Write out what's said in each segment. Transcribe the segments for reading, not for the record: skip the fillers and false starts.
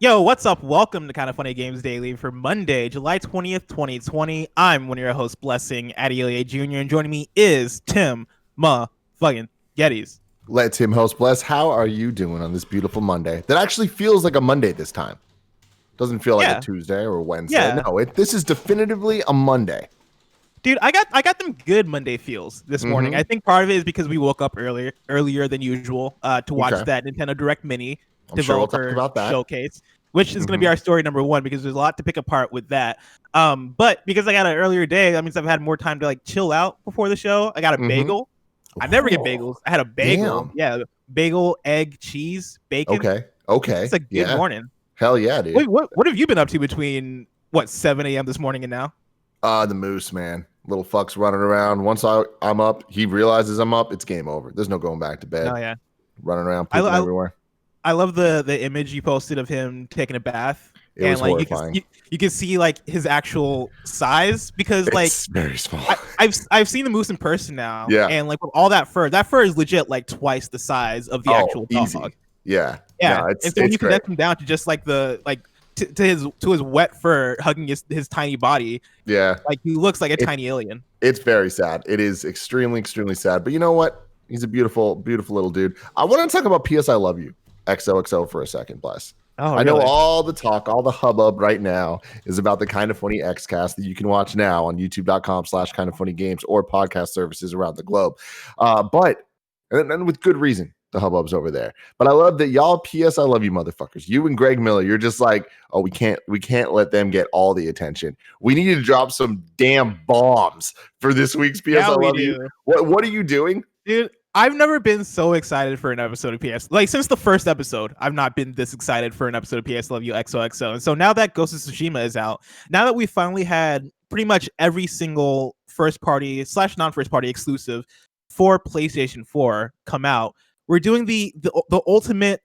Yo, what's up? Welcome to Kinda Funny Games Daily for Monday, July 20th, 2020. I'm one of your hosts, Blessing Adelia Jr., and joining me is Tim fucking Geddes. Let Tim host Bless. How are you doing on this beautiful Monday? That actually feels like a Monday this time. Doesn't feel like a Tuesday or a Wednesday. Yeah. No, this is definitively a Monday. Dude, I got them good Monday feels this morning. I think part of it is because we woke up earlier than usual to watch that Nintendo Direct Mini developer showcase, which is going to be our story number one because there's a lot to pick apart with that. But because I got an earlier day, that means I've had more time to like chill out before the show. I got a bagel. I never get bagels. I had a bagel. Damn. Yeah, bagel, egg, cheese, bacon. Okay. It's a good morning. Hell yeah, dude. Wait, what have you been up to between 7 a.m. this morning and now? The moose, man. Little fuck's running around. Once I'm up, he realizes I'm up. It's game over. There's no going back to bed. Oh yeah, running around, pooping everywhere. I love the image you posted of him taking a bath. It was horrifying. You can see like his actual size because it's very small. I've seen the moose in person now. Yeah. And like with all that fur is legit like twice the size of the actual dog. Yeah. Yeah. No, and so when you condense him down to just like to his wet fur hugging his tiny body. Yeah. Like he looks like a tiny alien. It's very sad. It is extremely, extremely sad. But you know what? He's a beautiful, beautiful little dude. I want to talk about PS I Love You XOXO for a second, Bless. Oh, I know all the talk, all the hubbub right now is about the Kinda Funny Xcast that you can watch now on youtube.com/kindafunnygames or podcast services around the globe. But with good reason, the hubbub's over there. But I love that y'all PS I Love You motherfuckers. You and Greg Miller, you're just like, oh, we can't let them get all the attention. We need to drop some damn bombs for this week's PS I Love You. What are you doing? Dude, I've never been so excited for an episode of PS. Like since the first episode, I've not been this excited for an episode of PS Love You XOXO. And so now that Ghost of Tsushima is out, now that we finally had pretty much every single first party / non-first party exclusive for PlayStation 4 come out, we're doing the ultimate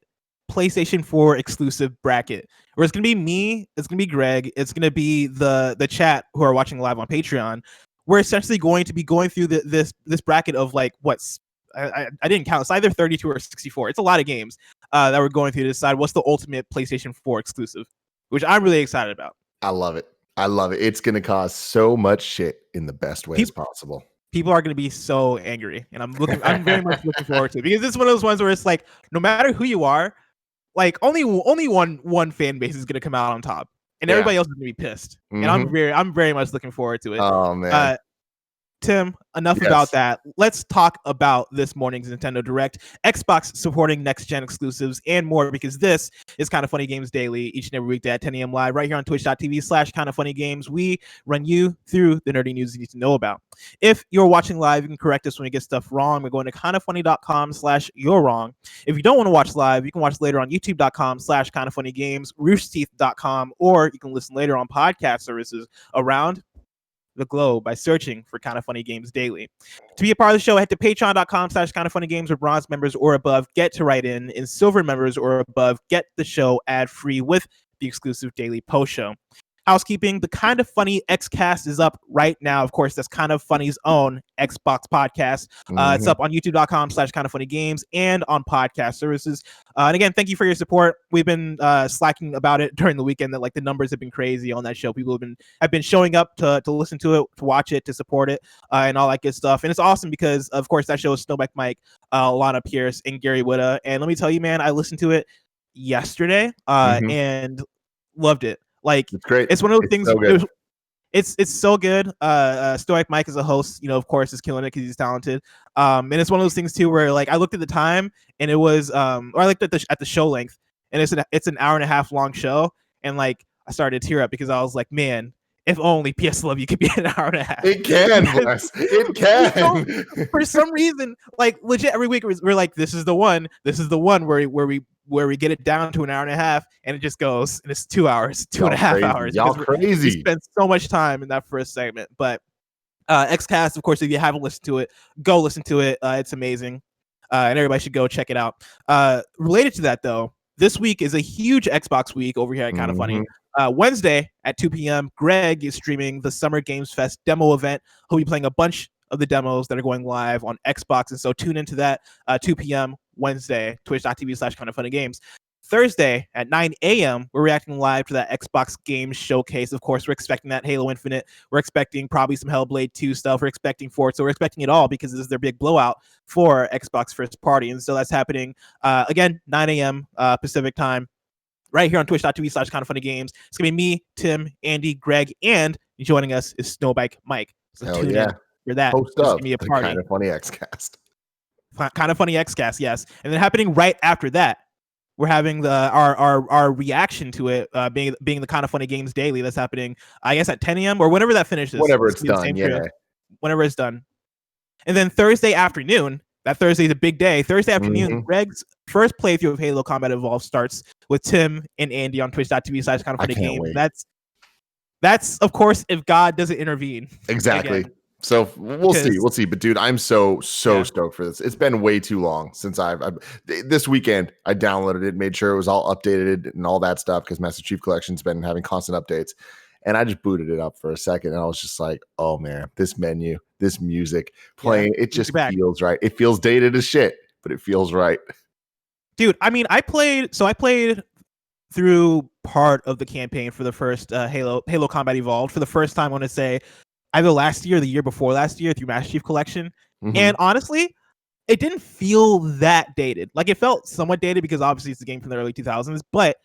PlayStation 4 exclusive bracket where it's gonna be me, it's gonna be Greg, it's gonna be the chat who are watching live on Patreon. We're essentially going to be going through this bracket of like what's I didn't count. It's either 32 or 64. It's a lot of games that we're going through to decide what's the ultimate PlayStation 4 exclusive, which I'm really excited about. I love it. It's going to cause so much shit in the best ways possible. People are going to be so angry, and I'm very much looking forward to it because it's one of those ones where it's like no matter who you are, like only one fan base is going to come out on top, and everybody else is going to be pissed. And I'm very much looking forward to it. Oh man. Tim, enough about that. Let's talk about this morning's Nintendo Direct, Xbox supporting next-gen exclusives, and more, because this is Kinda Funny Games Daily, each and every weekday at 10 a.m. live, right here on twitch.tv/KindaFunnyGames. We run you through the nerdy news you need to know about. If you're watching live, you can correct us when we get stuff wrong. We're going to kindafunny.com/you're wrong. If you don't want to watch live, you can watch later on youtube.com/KindaFunnyGames, roosterteeth.com, or you can listen later on podcast services around the globe by searching for Kinda Funny Games Daily. To be a part of the show, head to patreon.com/KindaFunnyGames, where bronze members or above get to write in, and silver members or above get the show ad-free with the exclusive daily post show. Housekeeping, the Kinda Funny Xcast is up right now. Of course, that's Kinda Funny's own Xbox podcast. It's up on youtube.com/KindaFunnyGames and on podcast services. And again, thank you for your support. We've been slacking about it during the weekend that like the numbers have been crazy on that show. People have been showing up to listen to it, to watch it, to support it, and all that good stuff. And it's awesome because, of course, that show is SnowBikeMike, Lana Pierce, and Gary Witta. And let me tell you, man, I listened to it yesterday and loved it. Like it's great. It's one of those things. So good. It's so good. Stoic Mike as a host, of course, is killing it because he's talented. And it's one of those things too where like I looked at the time and it was or I looked at the show length and it's an hour and a half long show, and like I started to tear up because I was like, man, if only PS Love You could be an hour and a half. It can, Bless. It can. For some reason, like legit every week we're like, this is the one where we get it down to an hour and a half, and it just goes, and it's 2 hours, two and a half hours. Y'all crazy. We spent so much time in that first segment. But Xcast, of course, if you haven't listened to it, go listen to it. It's amazing. And everybody should go check it out. Related to that, though, this week is a huge Xbox week over here at Kinda Funny. Wednesday at 2 p.m., Greg is streaming the Summer Games Fest demo event. He'll be playing a bunch of the demos that are going live on Xbox, and so tune into that 2 p.m. Wednesday, twitch.tv/KindaFunnyGames. Thursday at 9 a.m., we're reacting live to that Xbox Games Showcase. Of course, we're expecting that Halo Infinite. We're expecting probably some Hellblade 2 stuff. We're expecting Forza. We're expecting it all because this is their big blowout for Xbox first party. And so that's happening, again, 9 a.m. Pacific time, right here on twitch.tv/kindafunnygames. It's going to be me, Tim, Andy, Greg, and joining us is SnowBikeMike. So Hell tune yeah. in for that. Host It's up going to be a party. Kinda Funny Xcast. Kinda Funny Xcast, yes. And then happening right after that, we're having our reaction to it, being the Kinda Funny Games Daily. That's happening, I guess, at 10 a.m. or whenever that finishes. Whenever it's done, yeah. Whenever it's done. And then Thursday afternoon, that Thursday is a big day. Thursday afternoon, Greg's first playthrough of Halo Combat Evolved starts with Tim and Andy on twitch.tv/kindafunnygames. That's of course if God doesn't intervene. Exactly. Again. So we'll see. But dude, I'm so stoked for this. It's been way too long since this weekend I downloaded it, made sure it was all updated and all that stuff because Master Chief Collection's been having constant updates. And I just booted it up for a second and I was just like, oh man, this menu, this music playing, it just feels right. It feels dated as shit, but it feels right. Dude, I mean, I played through part of the campaign for the first Halo Combat Evolved for the first time, I want to say, either last year or the year before last year through Master Chief Collection. And honestly, it didn't feel that dated. Like, it felt somewhat dated because obviously it's a game from the early 2000s, but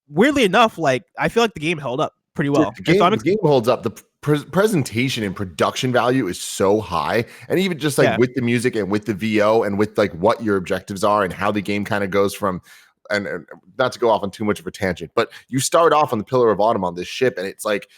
weirdly enough, like, I feel like the game held up pretty well. Dude, the game holds up. The presentation and production value is so high, and even just like with the music and with the VO and with like what your objectives are and how the game kind of goes from, and not to go off on too much of a tangent, but you start off on the Pillar of Autumn on this ship and it's like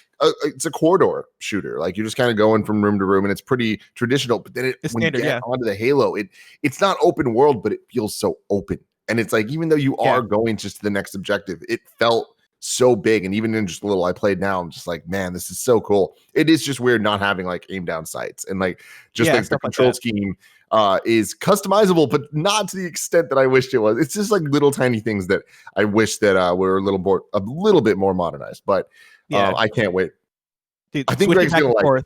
it's a corridor shooter. Like you're just kind of going from room to room and it's pretty traditional, but then when you get onto the Halo, it's not open world, but it feels so open. And it's like, even though you are going just to the next objective, it felt so big. And even in just a little I played now, I'm just like, man, this is so cool. It is just weird not having like aim down sights and like just like the control scheme is customizable, but not to the extent that I wished it was. It's just like little tiny things that I wish that were a little bit more modernized. But I can't wait. Dude, I think Greg's gonna like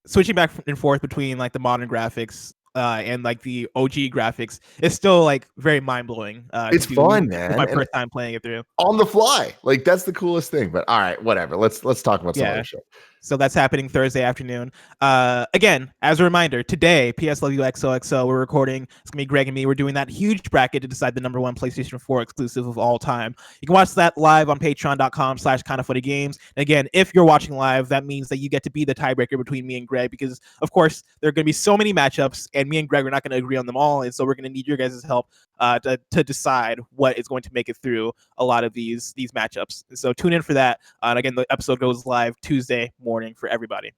switching back and forth between like the modern graphics and like the OG graphics is still like very mind-blowing. It's fun, man. It's my first time playing it through on the fly. Like that's the coolest thing. But all right, whatever. Let's talk about some other shit. So that's happening Thursday afternoon. Again, as a reminder, today, PS Love You XOXO, we're recording. It's going to be Greg and me. We're doing that huge bracket to decide the #1 PlayStation 4 exclusive of all time. You can watch that live on patreon.com/kindafunnygames. And again, if you're watching live, that means that you get to be the tiebreaker between me and Greg because, of course, there are going to be so many matchups, and me and Greg are not going to agree on them all. And so we're going to need your guys' help to decide what is going to make it through a lot of these matchups. So tune in for that. And again, the episode goes live Tuesday morning for everybody.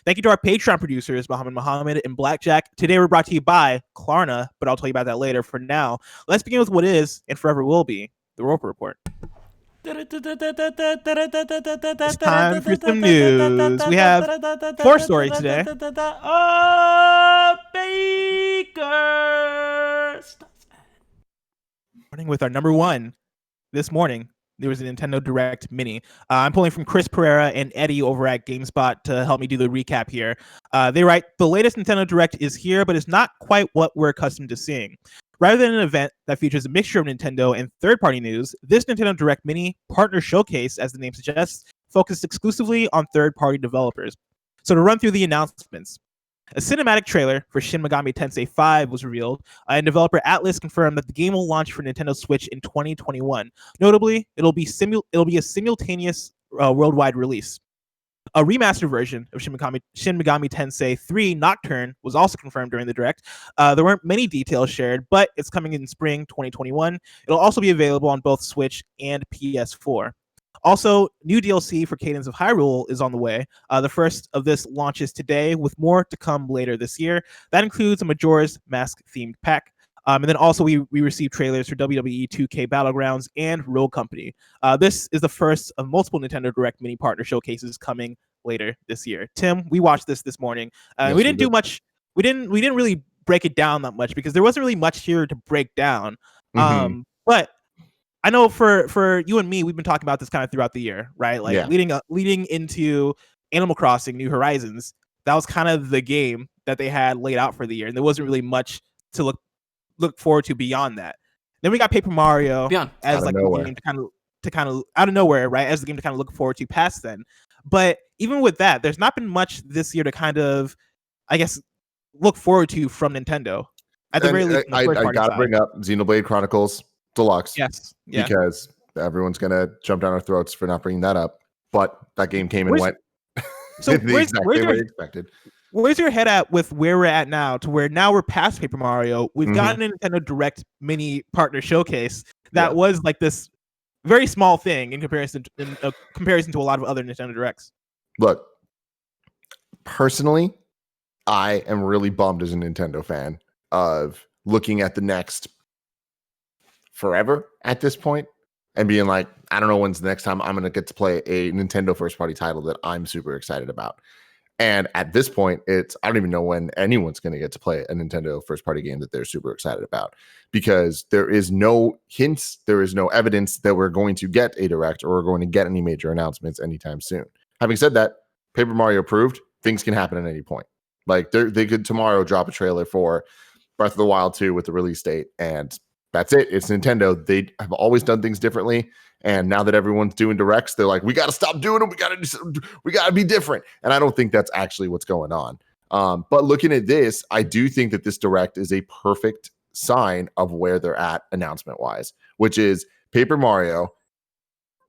Thank you to our Patreon producers, Muhammad and Blackjack. Today we're brought to you by KLARNA, but I'll tell you about that later. For now, let's begin with what is and forever will be the Roper Report. It's time for some news. We have 4 stories today. Starting with our #1 this morning, there was a Nintendo Direct Mini. I'm pulling from Chris Pereira and Eddie over at GameSpot to help me do the recap here. They write, the latest Nintendo Direct is here, but it's not quite what we're accustomed to seeing. Rather than an event that features a mixture of Nintendo and third-party news, this Nintendo Direct Mini Partner Showcase, as the name suggests, focused exclusively on third-party developers. So to run through the announcements, a cinematic trailer for Shin Megami Tensei 5 was revealed, and developer Atlus confirmed that the game will launch for Nintendo Switch in 2021. Notably, it'll be a simultaneous worldwide release. A remastered version of Shin Megami Tensei 3 Nocturne was also confirmed during the Direct. There weren't many details shared, but it's coming in spring 2021. It'll also be available on both Switch and PS4. Also, new DLC for Cadence of Hyrule is on the way. The first of this launches today, with more to come later this year. That includes a Majora's Mask-themed pack. And then also we received trailers for WWE 2K Battlegrounds and Rogue Company. This is the first of multiple Nintendo Direct Mini Partner Showcases coming later this year. Tim, we watched this morning. Yes, we didn't do much. We didn't really break it down that much because there wasn't really much here to break down. But I know for you and me, we've been talking about this kind of throughout the year, right? Like leading into Animal Crossing New Horizons, that was kind of the game that they had laid out for the year, and there wasn't really much to look forward to beyond that. Then we got Paper Mario as out like of the nowhere. game to kind of out of nowhere, right? As the game to kind of look forward to past then. But even with that, there's not been much this year to kind of, I guess, look forward to from Nintendo. At the very least, on the first I party gotta side. bring up Xenoblade Chronicles Deluxe. Yes. Yeah. Because everyone's gonna jump down our throats for not bringing that up. But that game came and went So the exact way we expected. Where's your head at with where we're at now, to where now we're past Paper Mario? We've gotten a Nintendo Direct mini partner showcase that was like this very small thing in comparison to a lot of other Nintendo Directs. Look, personally, I am really bummed as a Nintendo fan of looking at the next forever at this point and being like, I don't know when's the next time I'm going to get to play a Nintendo first party title that I'm super excited about. And at this point, I don't even know when anyone's going to get to play a Nintendo first party game that they're super excited about, because there is no hints, there is no evidence that we're going to get a Direct or we're going to get any major announcements anytime soon. Having said that, Paper Mario approved, things can happen at any point. Like they could tomorrow drop a trailer for Breath of the Wild 2 with the release date, and that's it. It's Nintendo. They have always done things differently. And now that everyone's doing directs, they're like, we got to stop doing them. We got to be different. And I don't think that's actually what's going on. But looking at this, I do think that this direct is a perfect sign of where they're at announcement wise, which is Paper Mario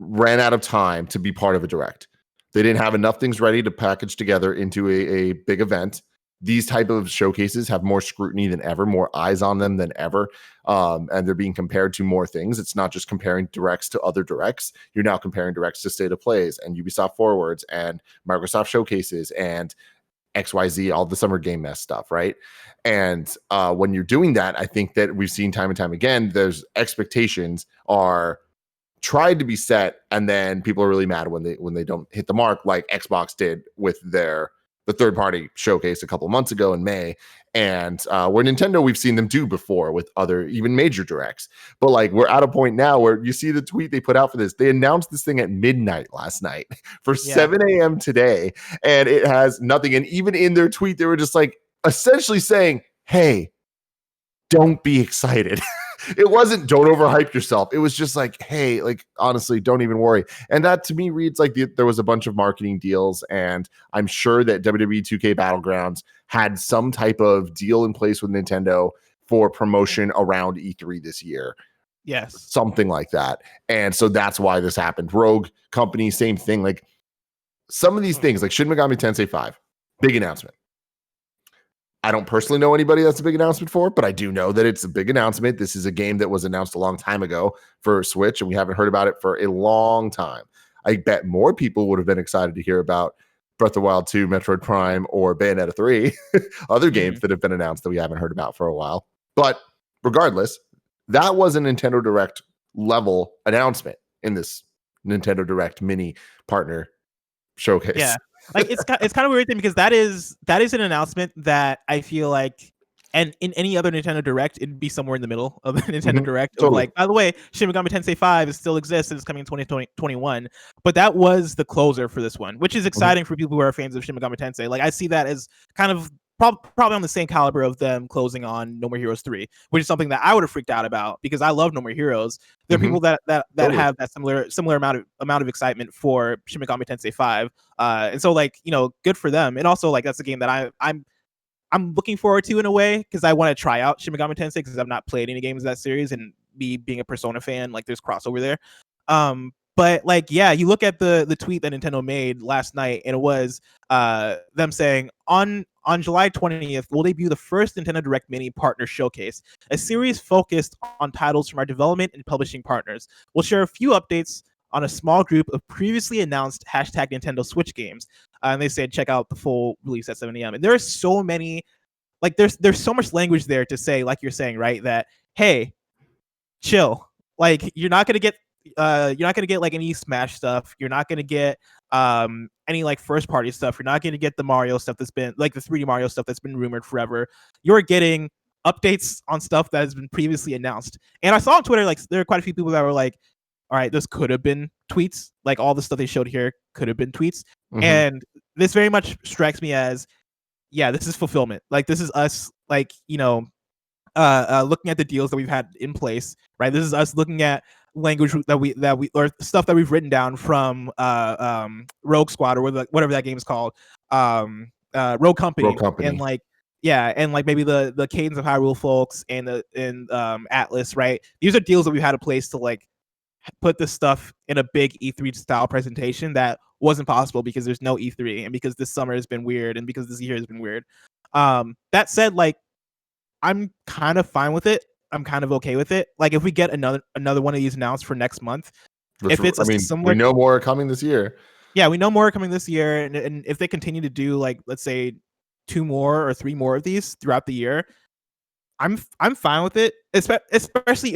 ran out of time to be part of a direct. They didn't have enough things ready to package together into a big event. These type of showcases have more scrutiny than ever, more eyes on them than ever. And they're being compared to more things. It's not just comparing directs to other directs. You're now comparing directs to State of Plays and Ubisoft Forwards and Microsoft Showcases and XYZ, all the Summer Game Mess stuff, right? And when you're doing that, I think that we've seen time and time again, there's expectations are tried to be set, and then people are really mad when they don't hit the mark, like Xbox did with the third-party showcase a couple months ago in May, and where Nintendo, we've seen them do before with other even major directs. But like, we're at a point now where you see the tweet they put out for this. They announced this thing at midnight last night for 7 a.m. today, and it has nothing. And even in their tweet, they were just like essentially saying, hey, don't be excited. It wasn't don't overhype yourself. It was just like, hey, like, honestly, don't even worry. And that to me reads like there was a bunch of marketing deals, and I'm sure that WWE 2K Battlegrounds had some type of deal in place with Nintendo for promotion around E3 this year. Yes. Something like that. And so that's why this happened. Rogue Company, same thing. Like some of these things, like Shin Megami Tensei 5, big announcement. I don't personally know anybody that's a big announcement for, but I do know that it's a big announcement. This is a game that was announced a long time ago for Switch, and we haven't heard about it for a long time. I bet more people would have been excited to hear about Breath of the Wild 2, Metroid Prime, or Bayonetta 3, other games that have been announced that we haven't heard about for a while. But regardless, that was a Nintendo Direct level announcement in this Nintendo Direct mini partner showcase. Yeah. Like it's kind of a weird thing, because that is an announcement that I feel like, and in any other Nintendo Direct, it'd be somewhere in the middle of a Nintendo Direct. Totally. Like, by the way, Shin Megami Tensei 5 still exists and it's coming in 2021. But that was the closer for this one, which is exciting for people who are fans of Shin Megami Tensei. Like, I see that as kind of probably on the same caliber of them closing on No More Heroes 3, which is something that I would have freaked out about, because I love No More Heroes. There are people that totally have that similar amount of excitement for Shin Megami Tensei 5. And so, like, you know, good for them. And also, like, that's a game that I'm looking forward to in a way, because I want to try out Shin Megami Tensei, because I've not played any games of that series, and me being a Persona fan, like, there's crossover there. But like, yeah, you look at the tweet that Nintendo made last night, and it was them saying on July 20th, we'll debut the first Nintendo Direct Mini Partner Showcase, a series focused on titles from our development and publishing partners. We'll share a few updates on a small group of previously announced hashtag Nintendo Switch games. And they said, check out the full release at 7 a.m. And there are so many, like, there's so much language there to say, like you're saying, right, that, hey, chill. Like, you're not gonna get like any Smash stuff. You're not gonna get any like first party stuff. You're not gonna get the Mario stuff that's been like the 3D Mario stuff that's been rumored forever. You're getting updates on stuff that has been previously announced. And I saw on Twitter, like, there are quite a few people that were like, all right, this could have been tweets. Like, all the stuff they showed here could have been tweets. And this very much strikes me as, yeah, this is fulfillment. Like, this is us, like, you know, looking at the deals that we've had in place, right? This is us looking at language that we or stuff that we've written down from Rogue Squad or whatever that game is called, Rogue Company, and like and like maybe the Cadence of Hyrule folks and Atlas, right? These are deals that we've had in place to like put this stuff in a big E3 style presentation that wasn't possible because there's no E3 and because this summer has been weird and because this year has been weird. That said, like, I'm kind of fine with it. I'm kind of okay with it. Like if we get another one of these announced for next month, if it's similar, we know more are coming this year. Yeah, we know more are coming this year, and if they continue to do like let's say 2 more or 3 more of these throughout the year, I'm fine with it. Especially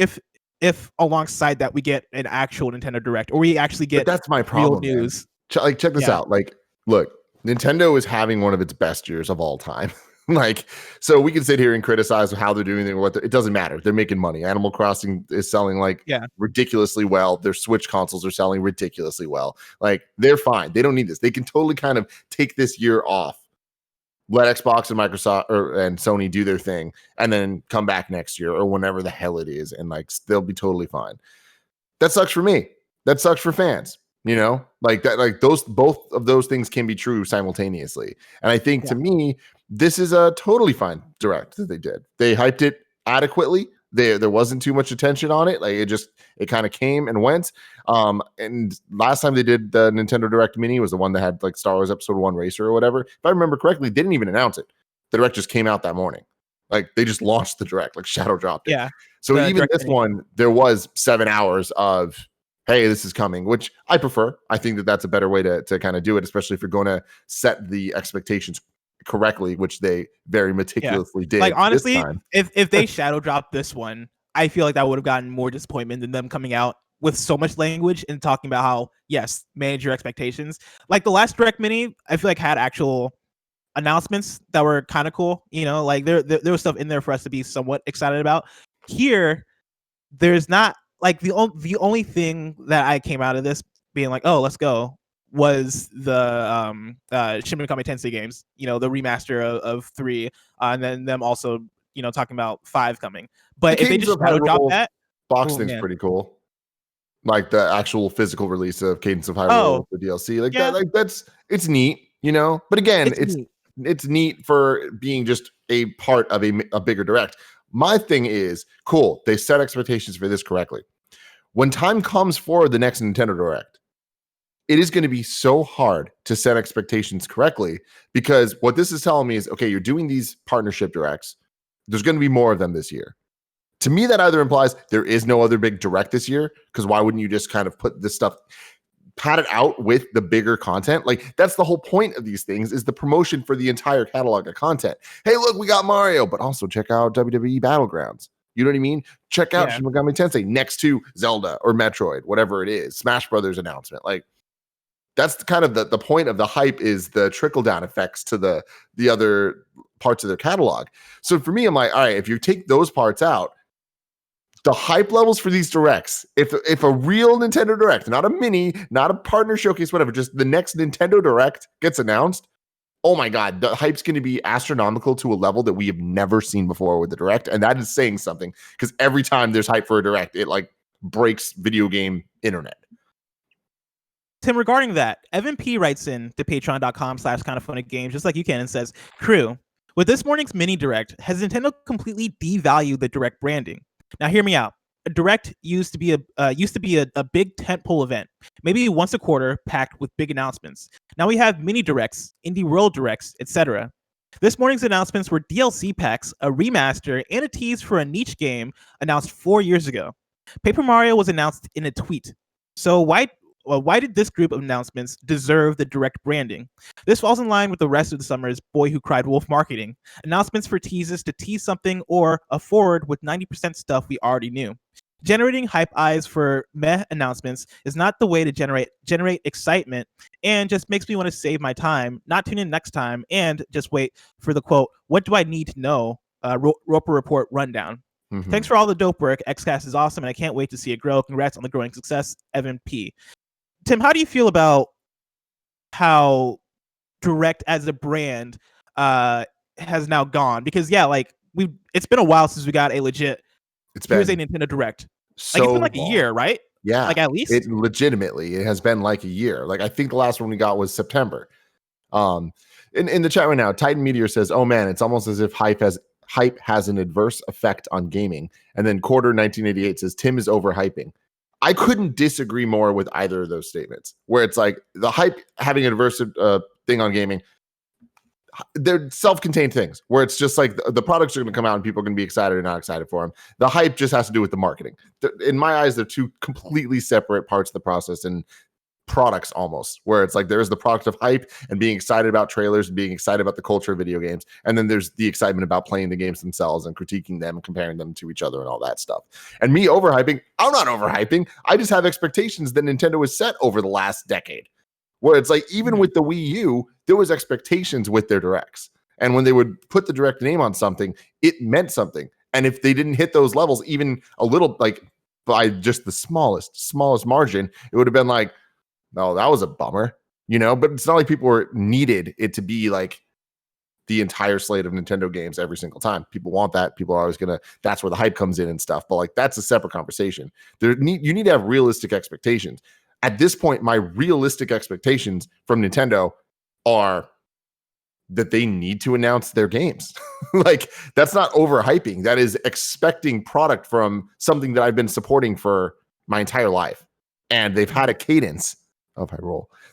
if alongside that we get an actual Nintendo Direct or we actually get that's my problem, real news. Check this out. Like, look, Nintendo is having one of its best years of all time. Like, so we can sit here and criticize how they're doing it. It doesn't matter. They're making money. Animal Crossing is selling like ridiculously well. Their Switch consoles are selling ridiculously well. Like, they're fine. They don't need this. They can totally kind of take this year off, let Xbox and Microsoft and Sony do their thing, and then come back next year or whenever the hell it is, and like they'll be totally fine. That sucks for me. That sucks for fans. You know, like that. Like both of those things can be true simultaneously. And I think to me, this is a totally fine Direct that they did. They hyped it adequately. There wasn't too much attention on it. Like it kind of came and went. And last time they did the Nintendo Direct Mini was the one that had like Star Wars Episode 1 Racer or whatever. If I remember correctly, they didn't even announce it. The Direct just came out that morning. Like they just launched the Direct, like shadow dropped it. Yeah. So even this one, there was 7 hours of, hey, this is coming, which I prefer. I think that's a better way to kind of do it, especially if you're going to set the expectations correctly, which they very meticulously did. Like honestly, if they shadow dropped this one, I feel like that would have gotten more disappointment than them coming out with so much language and talking about how manage your expectations. Like the last Direct Mini, I feel like had actual announcements that were kind of cool. You know, like there was stuff in there for us to be somewhat excited about. Here, there's not. Like the only thing that I came out of this being like, oh, let's go, was the Shin Megami Tensei games, you know, the remaster of 3, and then them also, you know, talking about 5 coming. But if they just shadow drop that box thing's pretty cool. Like the actual physical release of Cadence of Hyrule, the DLC, like that, like it's neat, you know. But again, it's neat for being just a part of a bigger Direct. My thing is, cool, they set expectations for this correctly. When time comes for the next Nintendo Direct, it is going to be so hard to set expectations correctly, because what this is telling me is, okay, you're doing these partnership Directs. There's going to be more of them this year. To me, that either implies there is no other big Direct this year, because why wouldn't you just kind of put this stuff, pad it out with the bigger content? Like, that's the whole point of these things, is the promotion for the entire catalog of content. Hey, look, we got Mario, but also check out WWE Battlegrounds. You know what I mean? Check out Shin Megami Tensei next to Zelda or Metroid, whatever it is, Smash Brothers announcement. Like, that's kind of the point of the hype, is the trickle-down effects to the other parts of their catalog. So for me, I'm like, all right, if you take those parts out, the hype levels for these Directs, if a real Nintendo Direct, not a mini, not a partner showcase, whatever, just the next Nintendo Direct gets announced, oh my God, the hype's going to be astronomical to a level that we have never seen before with the Direct. And that is saying something, because every time there's hype for a Direct, it like breaks video game internet. Tim, regarding that, Evan P writes in to patreon.com/kindafunnygames, just like you can, and says, crew, with this morning's mini Direct, has Nintendo completely devalued the Direct branding? Now, hear me out. A Direct used to be a big tentpole event, maybe once a quarter, packed with big announcements. Now we have mini Directs, Indie World Directs, etc. This morning's announcements were DLC packs, a remaster, and a tease for a niche game announced 4 years ago. Paper Mario was announced in a tweet. So why did this group of announcements deserve the Direct branding? This falls in line with the rest of the summer's Boy Who Cried Wolf marketing. Announcements for teases to tease something, or a forward with 90% stuff we already knew. Generating hype eyes for meh announcements is not the way to generate excitement, and just makes me want to save my time, not tune in next time, and just wait for the quote, what do I need to know, Roper Report rundown. Mm-hmm. Thanks for all the dope work. Xcast is awesome, and I can't wait to see it grow. Congrats on the growing success, Evan P. Tim, how do you feel about how Direct as a brand has now gone? Because like it's been a while since we got a legit. Here's a been Nintendo Direct. so Like it's been like long. a year, right? Yeah, like at least it has been like a year. Like I think the last one we got was September. In the chat right now, Titan Meteor says, "Oh man, it's almost as if hype has an adverse effect on gaming." And then Quarter 1988 says, "Tim is overhyping." I couldn't disagree more with either of those statements. Where it's like the hype having an adverse thing on gaming. They're self-contained things where it's just like the products are going to come out and people are going to be excited or not excited for them. The hype just has to do with the marketing. In my eyes, they're two completely separate parts of the process and products almost, where it's like there's the product of hype and being excited about trailers and being excited about the culture of video games. And then there's the excitement about playing the games themselves and critiquing them and comparing them to each other and all that stuff. And me overhyping, I'm not overhyping. I just have expectations that Nintendo has set over the last decade. Where it's like, even with the Wii U, there was expectations with their directs. And when they would put the direct name on something, it meant something. And if they didn't hit those levels, even a little, like by just the smallest margin, it would have been like, no, that was a bummer, but it's not like people were needed it to be like the entire slate of Nintendo games every single time. People want that. People are always that's where the hype comes in and stuff. But like, that's a separate conversation. You need to have realistic expectations. At this point, my realistic expectations from Nintendo are that they need to announce their games. Like, that's not overhyping. That is expecting product from something that I've been supporting for my entire life. And they've had a cadence of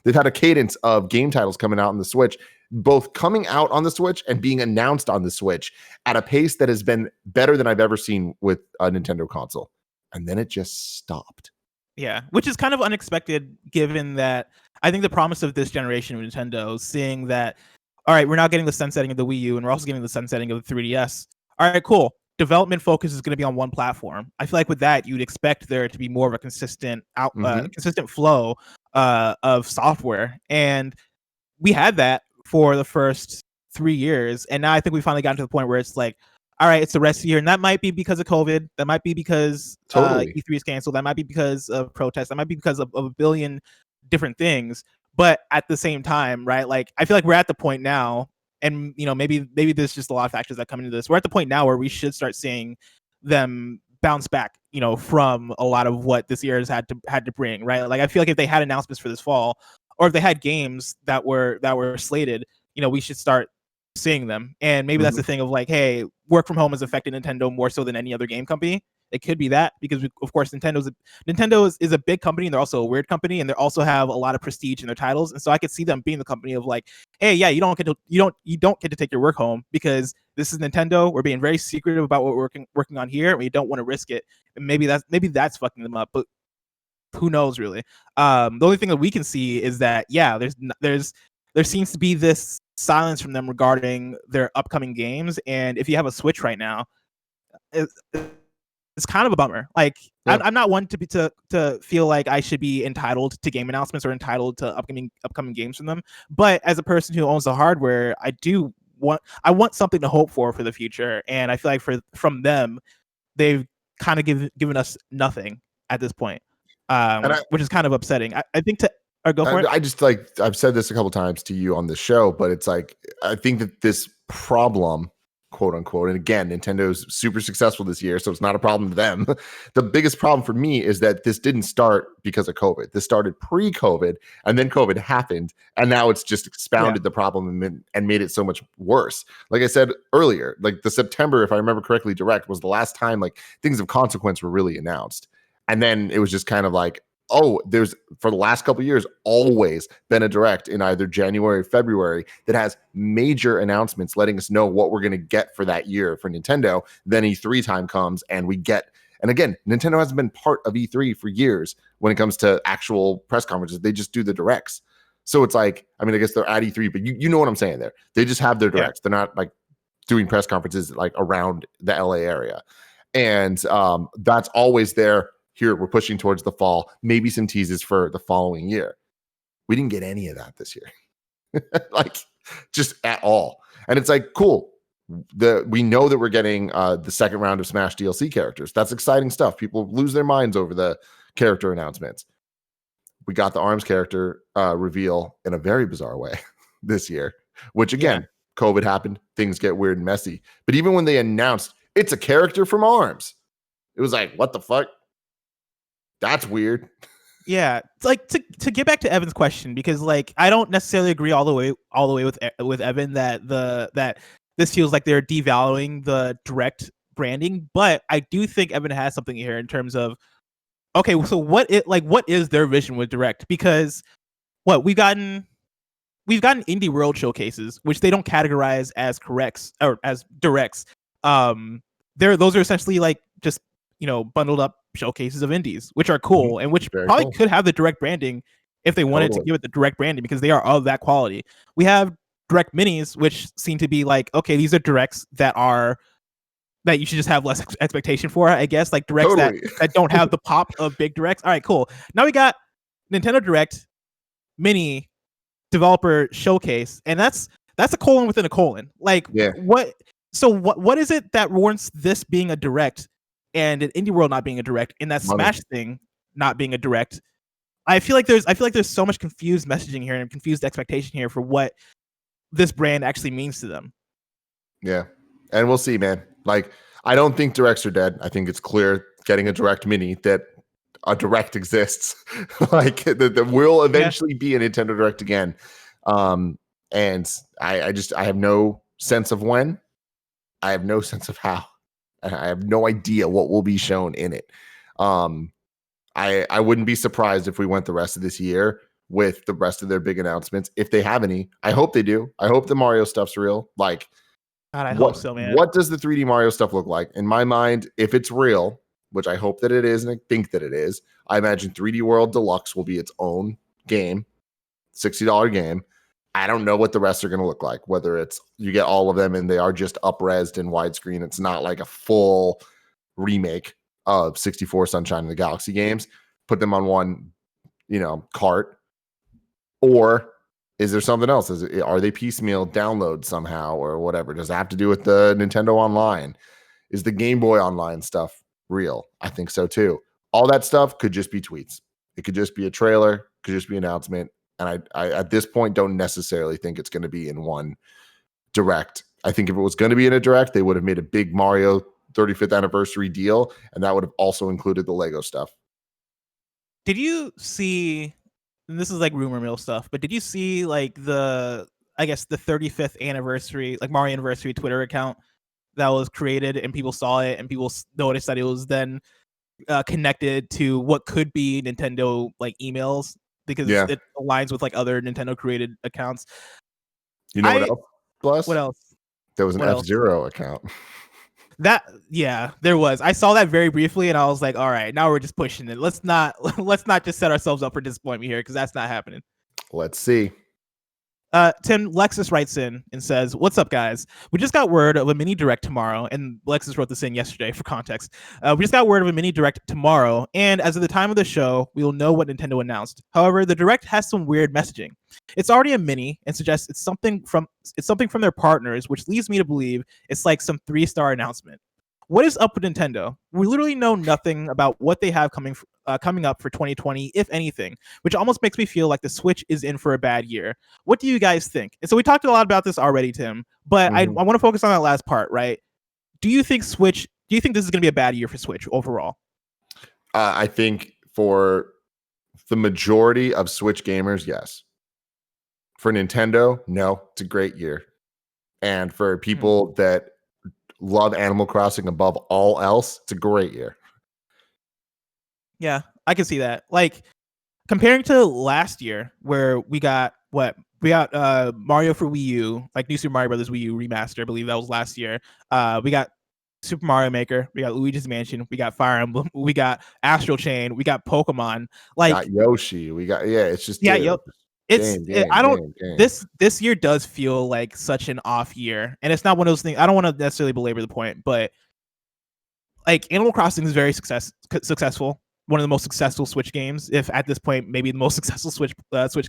They've had a cadence of game titles coming out on the Switch, both coming out on the Switch and being announced on the Switch at a pace that has been better than I've ever seen with a Nintendo console. And then it just stopped. Yeah, which is kind of unexpected given that I think the promise of this generation of Nintendo, seeing that, all right, we're now getting the sunsetting of the Wii U and we're also getting the sunsetting of the 3DS. All right, cool. Development focus is going to be on one platform. I feel like with that, you'd expect there to be more of a consistent consistent flow of software. And we had that for the first 3 years. And now I think we finally gotten to the point where it's like, all right, it's the rest of the year. And that might be because of COVID. That might be because E3 is canceled. That might be because of protests. That might be because of a billion different things. But at the same time, right, like I feel like we're at the point now, and maybe there's just a lot of factors that come into this. We're at the point now where we should start seeing them bounce back, from a lot of what this year has had to bring, right? Like I feel like if they had announcements for this fall, or if they had games that were slated, we should start seeing them. And maybe that's the thing of like, hey, work from home has affected Nintendo more so than any other game company. It could be that because of course Nintendo is a big company, and they're also a weird company, and they also have a lot of prestige in their titles. And so I could see them being the company of like, hey, yeah, you don't get to take your work home because this is Nintendo. We're being very secretive about what we're working on here, and we don't want to risk it. And maybe that's fucking them up, but who knows really. The only thing that we can see is that there seems to be this silence from them regarding their upcoming games. And if you have a Switch right now, it's kind of a bummer. Like I'm not one to feel like I should be entitled to game announcements or entitled to upcoming games from them. But as a person who owns the hardware, I want something to hope for the future. And I feel like from them, they've kind of given us nothing at this point, which is kind of upsetting. I think go for it. I just I've said this a couple times to you on the show, but it's like I think that this problem, quote unquote, and again, Nintendo's super successful this year, so it's not a problem to them. The biggest problem for me is that this didn't start because of COVID. This started pre-COVID, and then COVID happened, and now it's just expounded the problem and made it so much worse. Like I said earlier, like the September, if I remember correctly, Direct was the last time like things of consequence were really announced, and then it was just kind of like, oh, there's for the last couple of years always been a Direct in either January or February that has major announcements letting us know what we're going to get for that year for Nintendo. Then E3 time comes and we get, and again, Nintendo hasn't been part of E3 for years when it comes to actual press conferences. They just do the Directs. So it's like, I mean, I guess they're at E3, but you know what I'm saying there. They just have their Directs. They're not like doing press conferences like around the LA area. And that's always there. Here, we're pushing towards the fall, maybe some teases for the following year. We didn't get any of that this year. Like, just at all. And it's like, cool. We know that we're getting the second round of Smash DLC characters. That's exciting stuff. People lose their minds over the character announcements. We got the ARMS character reveal in a very bizarre way this year, which again, COVID happened, things get weird and messy. But even when they announced it's a character from ARMS, it was like, what the fuck? That's weird. Yeah, it's like to get back to Evan's question, because like I don't necessarily agree all the way with Evan that this feels like they're devaluing the direct branding, but I do think Evan has something here in terms of, okay, so what is their vision with direct? Because what we've gotten indie world showcases, which they don't categorize as corrects or as directs. Those are essentially like just bundled up showcases of indies, which are cool and which Very probably cool. could have the direct branding if they wanted to give it the direct branding, because they are of that quality. We have direct minis, which seem to be like, okay, these are directs that you should just have less expectation for, I guess, like directs that don't have the pop of big directs. All right, cool. Now we got Nintendo Direct Mini Developer Showcase, and that's a colon within a colon. Like, what is it that warrants this being a direct and an indie world not being a direct, and that Smash thing not being a direct? I feel like there's so much confused messaging here and confused expectation here for what this brand actually means to them. Yeah, and we'll see, man. Like, I don't think directs are dead. I think it's clear getting a direct mini that a direct exists. Like, that will eventually be a Nintendo Direct again. And I have no sense of when. I have no sense of how. I have no idea what will be shown in it. I wouldn't be surprised if we went the rest of this year with the rest of their big announcements, if they have any. I hope they do. I hope the Mario stuff's real. Like, God, I hope so, man. What does the 3D Mario stuff look like? In my mind, if it's real, which I hope that it is, and I think that it is, I imagine 3D World Deluxe will be its own game, $60 game. I don't know what the rest are going to look like, whether it's you get all of them and they are just up-resed in widescreen. It's not like a full remake of 64 Sunshine of the Galaxy games. Put them on one, cart. Or is there something else? Are they piecemeal download somehow or whatever? Does it have to do with the Nintendo Online? Is the Game Boy Online stuff real? I think so too. All that stuff could just be tweets. It could just be a trailer, could just be an announcement. And I at this point don't necessarily think it's going to be in one direct. I think if it was going to be in a direct, they would have made a big Mario 35th anniversary deal, and that would have also included the Lego stuff. Did you see, and this is like rumor mill stuff, but did you see like the 35th anniversary, like Mario anniversary Twitter account that was created, and people saw it and people noticed that it was then connected to what could be Nintendo like emails, because it aligns with like other Nintendo created accounts. You know what else? Plus, what else? There was an F-Zero account. There was. I saw that very briefly, and I was like, all right, now we're just pushing it. Let's not just set ourselves up for disappointment here, because that's not happening. Let's see. Tim, Lexus writes in and says, "What's up, guys? We just got word of a mini direct tomorrow," and Lexus wrote this in yesterday for context. We just got word of a mini direct tomorrow, and as of the time of the show, we will know what Nintendo announced. However, the direct has some weird messaging. It's already a mini and suggests it's something from their partners, which leads me to believe it's like some 3-star announcement. What is up with Nintendo? We literally know nothing about what they have coming up for 2020, if anything, which almost makes me feel like the Switch is in for a bad year. What do you guys think? And so we talked a lot about this already, Tim, but I want to focus on that last part, right? Do you think this is going to be a bad year for Switch overall? I think for the majority of Switch gamers, yes. For Nintendo, no, it's a great year. And for people that love Animal Crossing above all else, it's a great year. Yeah, I can see that. Like, comparing to last year, where we got Mario for Wii U, like New Super Mario Brothers Wii U remaster, I believe that was last year. We got Super Mario Maker, we got Luigi's Mansion, we got Fire Emblem, we got Astral Chain, we got Pokemon, like got Yoshi, we got it's just this year does feel like such an off year, and it's not one of those things. I don't want to necessarily belabor the point, but like Animal Crossing is very successful. One of the most successful Switch games, if at this point maybe the most successful Switch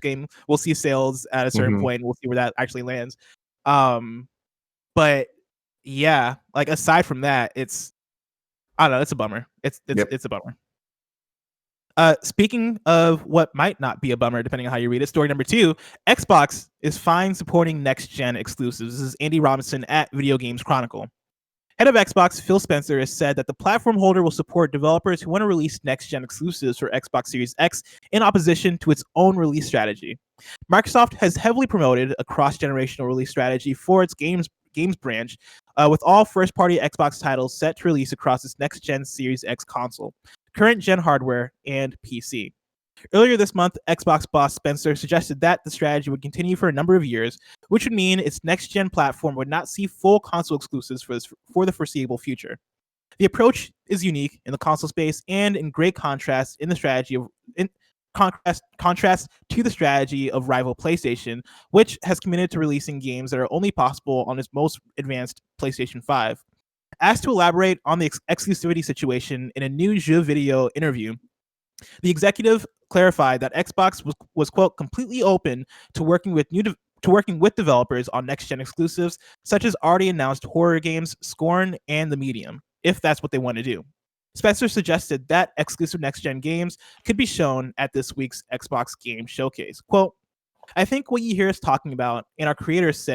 game. We'll see sales at a certain point. We'll see where that actually lands. But yeah, like aside from that, I don't know. It's a bummer. It's a bummer. Speaking of what might not be a bummer, depending on how you read it, story number 2, Xbox is fine supporting next-gen exclusives. This is Andy Robinson at Video Games Chronicle. Head of Xbox, Phil Spencer, has said that the platform holder will support developers who want to release next-gen exclusives for Xbox Series X in opposition to its own release strategy. Microsoft has heavily promoted a cross-generational release strategy for its games branch, with all first-party Xbox titles set to release across its next-gen Series X console, current-gen hardware, and PC. Earlier this month, Xbox boss Spencer suggested that the strategy would continue for a number of years, which would mean its next-gen platform would not see full console exclusives for the foreseeable future. The approach is unique in the console space and in great contrast to the strategy of rival PlayStation, which has committed to releasing games that are only possible on its most advanced PlayStation 5. Asked to elaborate on the exclusivity situation in a new Jeux Video interview, the executive clarified that Xbox was quote, completely open to working with developers on next-gen exclusives, such as already announced horror games Scorn and The Medium, if that's what they want to do. Spencer suggested that exclusive next-gen games could be shown at this week's Xbox Game Showcase. Quote, I think what you hear us talking about, and our creators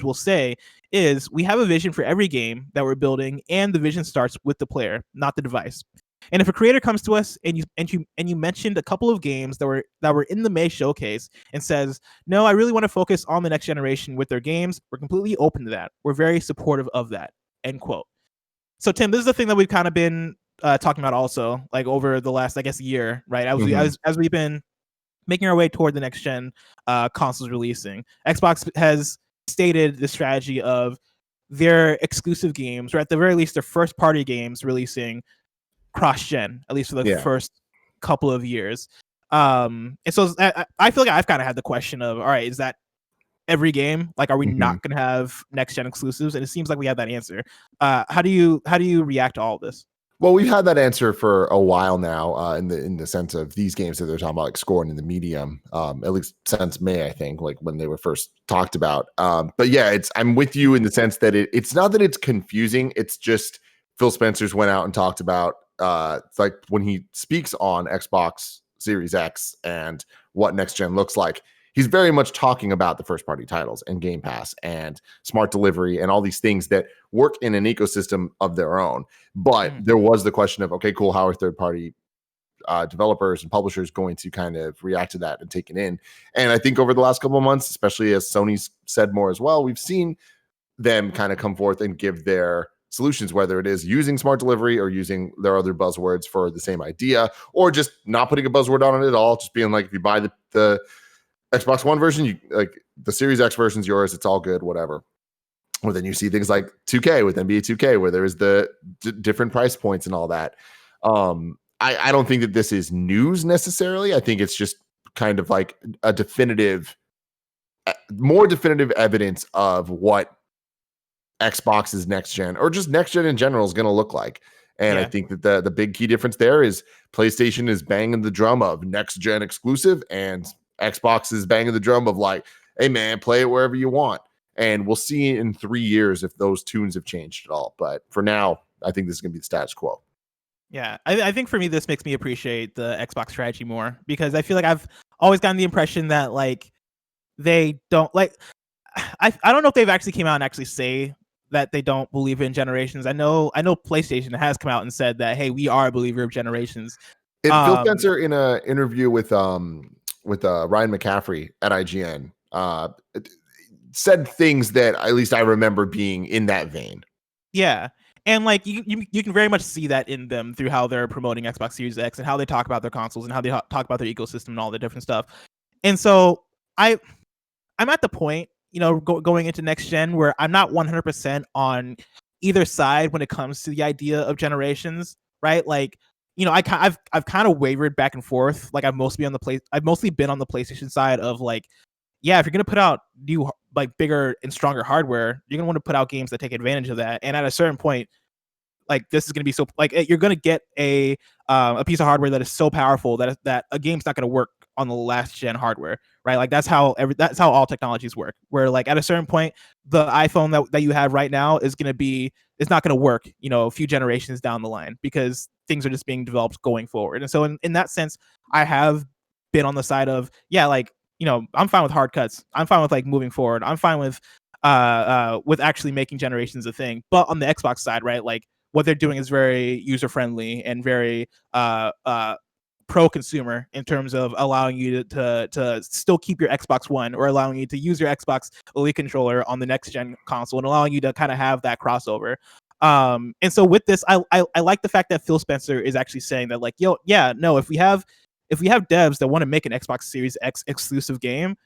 will say, is we have a vision for every game that we're building, and the vision starts with the player, not the device. And if a creator comes to us and you mentioned a couple of games that were in the May showcase and says, no, I really want to focus on the next generation with their games, we're completely open to that. We're very supportive of that. End quote. So Tim, this is the thing that we've kind of been talking about also, like over the last, I guess, year, right? As we've been making our way toward the next gen consoles releasing, Xbox has stated the strategy of their exclusive games, or at the very least their first party games, releasing cross-gen, at least for the first couple of years. And so I feel like I've kind of had the question of, all right, is that every game? Like, are we not going to have next-gen exclusives? And it seems like we have that answer. How do you react to all of this? Well, we've had that answer for a while now, in the sense of these games that they're talking about, like Scorn and The Medium, at least since May, I think, like when they were first talked about. But yeah, I'm with you in the sense that it's not that it's confusing. It's just Phil Spencer's went out and talked about, like when he speaks on Xbox Series X and what next gen looks like, he's very much talking about the first party titles and Game Pass and smart delivery and all these things that work in an ecosystem of their own. But there was the question of, okay, cool, how are third party developers and publishers going to kind of react to that and take it in? And I think over the last couple of months, especially as Sony's said more as well, we've seen them kind of come forth and give their solutions, whether it is using smart delivery or using their other buzzwords for the same idea, or just not putting a buzzword on it at all, just being like, if you buy the Xbox One version, you like the Series X version's yours, it's all good, whatever. Or then you see things like 2K with NBA 2K, where there's the different price points and all that. I don't think that this is news necessarily. I think it's just kind of like a more definitive evidence of what Xbox's next gen, or just next gen in general, is going to look like. And I think that the big key difference there is PlayStation is banging the drum of next gen exclusive, and Xbox is banging the drum of like, hey man, play it wherever you want. And we'll see in 3 years if those tunes have changed at all. But for now, I think this is going to be the status quo. Yeah, I think for me, this makes me appreciate the Xbox strategy more, because I feel like I've always gotten the impression that like they don't like. I don't know if they've actually came out and actually say that they don't believe in generations. I know PlayStation has come out and said that, hey, we are a believer of generations. Phil Spencer in an interview with Ryan McCaffrey at IGN said things that at least I remember being in that vein. Yeah. And like you can very much see that in them through how they're promoting Xbox Series X and how they talk about their consoles and how they talk about their ecosystem and all the different stuff. And so I'm at the point, going into next gen, where I'm not 100% on either side when it comes to the idea of generations, right? Like, I've kind of wavered back and forth. Like I've mostly been on the PlayStation side of like, yeah, if you're gonna put out new, like bigger and stronger hardware, you're gonna want to put out games that take advantage of that. And at a certain point, like this is gonna be so like you're gonna get a piece of hardware that is so powerful that a game's not gonna work on the last gen hardware, right? Like that's how all technologies work. Where like at a certain point, the iPhone that you have right now is not gonna work, a few generations down the line, because things are just being developed going forward. And so in that sense, I have been on the side of, yeah, like, you know, I'm fine with hard cuts. I'm fine with like moving forward. I'm fine with actually making generations a thing. But on the Xbox side, right, like what they're doing is very user friendly and very pro-consumer in terms of allowing you to still keep your Xbox One, or allowing you to use your Xbox Elite controller on the next gen console, and allowing you to kind of have that crossover. And so with this, I like the fact that Phil Spencer is actually saying that, like, yo, yeah, no, if we have devs that want to make an Xbox Series X exclusive game,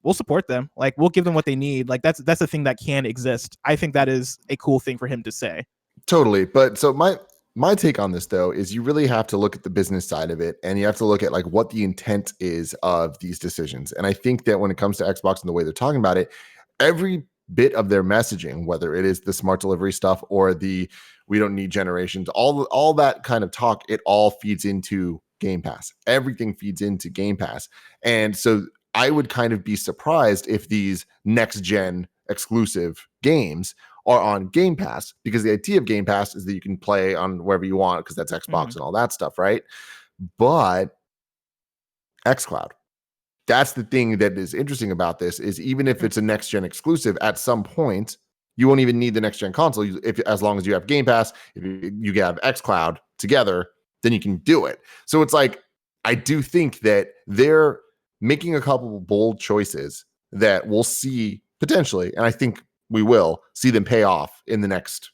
we'll support them. Like, we'll give them what they need. Like, that's a thing that can exist. I think that is a cool thing for him to say. Totally. But so my take on this, though, is you really have to look at the business side of it, and you have to look at like what the intent is of these decisions. And I think that when it comes to Xbox and the way they're talking about it, every bit of their messaging, whether it is the smart delivery stuff or the we don't need generations, all that kind of talk, it all feeds into Game Pass. Everything feeds into Game Pass. And so I would kind of be surprised if these next gen exclusive games are on Game Pass, because the idea of Game Pass is that you can play on wherever you want, because that's Xbox and all that stuff, right? But xCloud, that's the thing that is interesting about this, is even if it's a next gen exclusive, at some point you won't even need the next gen console. As long as you have Game Pass, if you have xCloud together, then you can do it. So it's like, I do think that they're making a couple of bold choices that we'll see potentially, and I think we will see them pay off in the next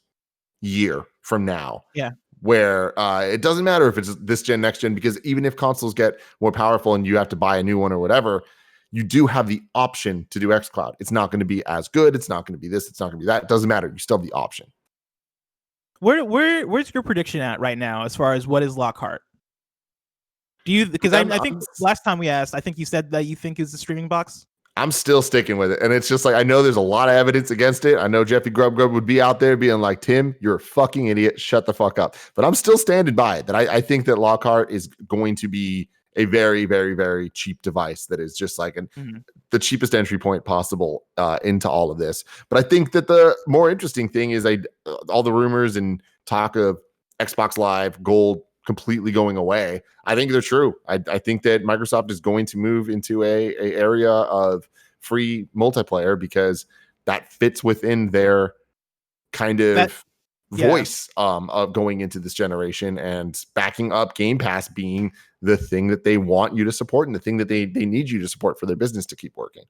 year from now. Yeah. Where it doesn't matter if it's this gen, next gen, because even if consoles get more powerful and you have to buy a new one or whatever, you do have the option to do xCloud. It's not going to be as good. It's not going to be this. It's not going to be that. It doesn't matter. You still have the option. Where's your prediction at right now as far as what is Lockhart? Do you, because I think last time we asked, I think you said that you think is the streaming box. I'm still sticking with it. And it's just like, I know there's a lot of evidence against it. I know Jeffy Grubb would be out there being like, Tim, you're a fucking idiot. Shut the fuck up. But I'm still standing by it, that I think that Lockhart is going to be a very, very, very cheap device that is just like the cheapest entry point possible into all of this. But I think that the more interesting thing is all the rumors and talk of Xbox Live Gold completely going away, I think they're true. I think that Microsoft is going to move into a area of free multiplayer, because that fits within their kind of voice of going into this generation, and backing up Game Pass being the thing that they want you to support and the thing that they need you to support for their business to keep working.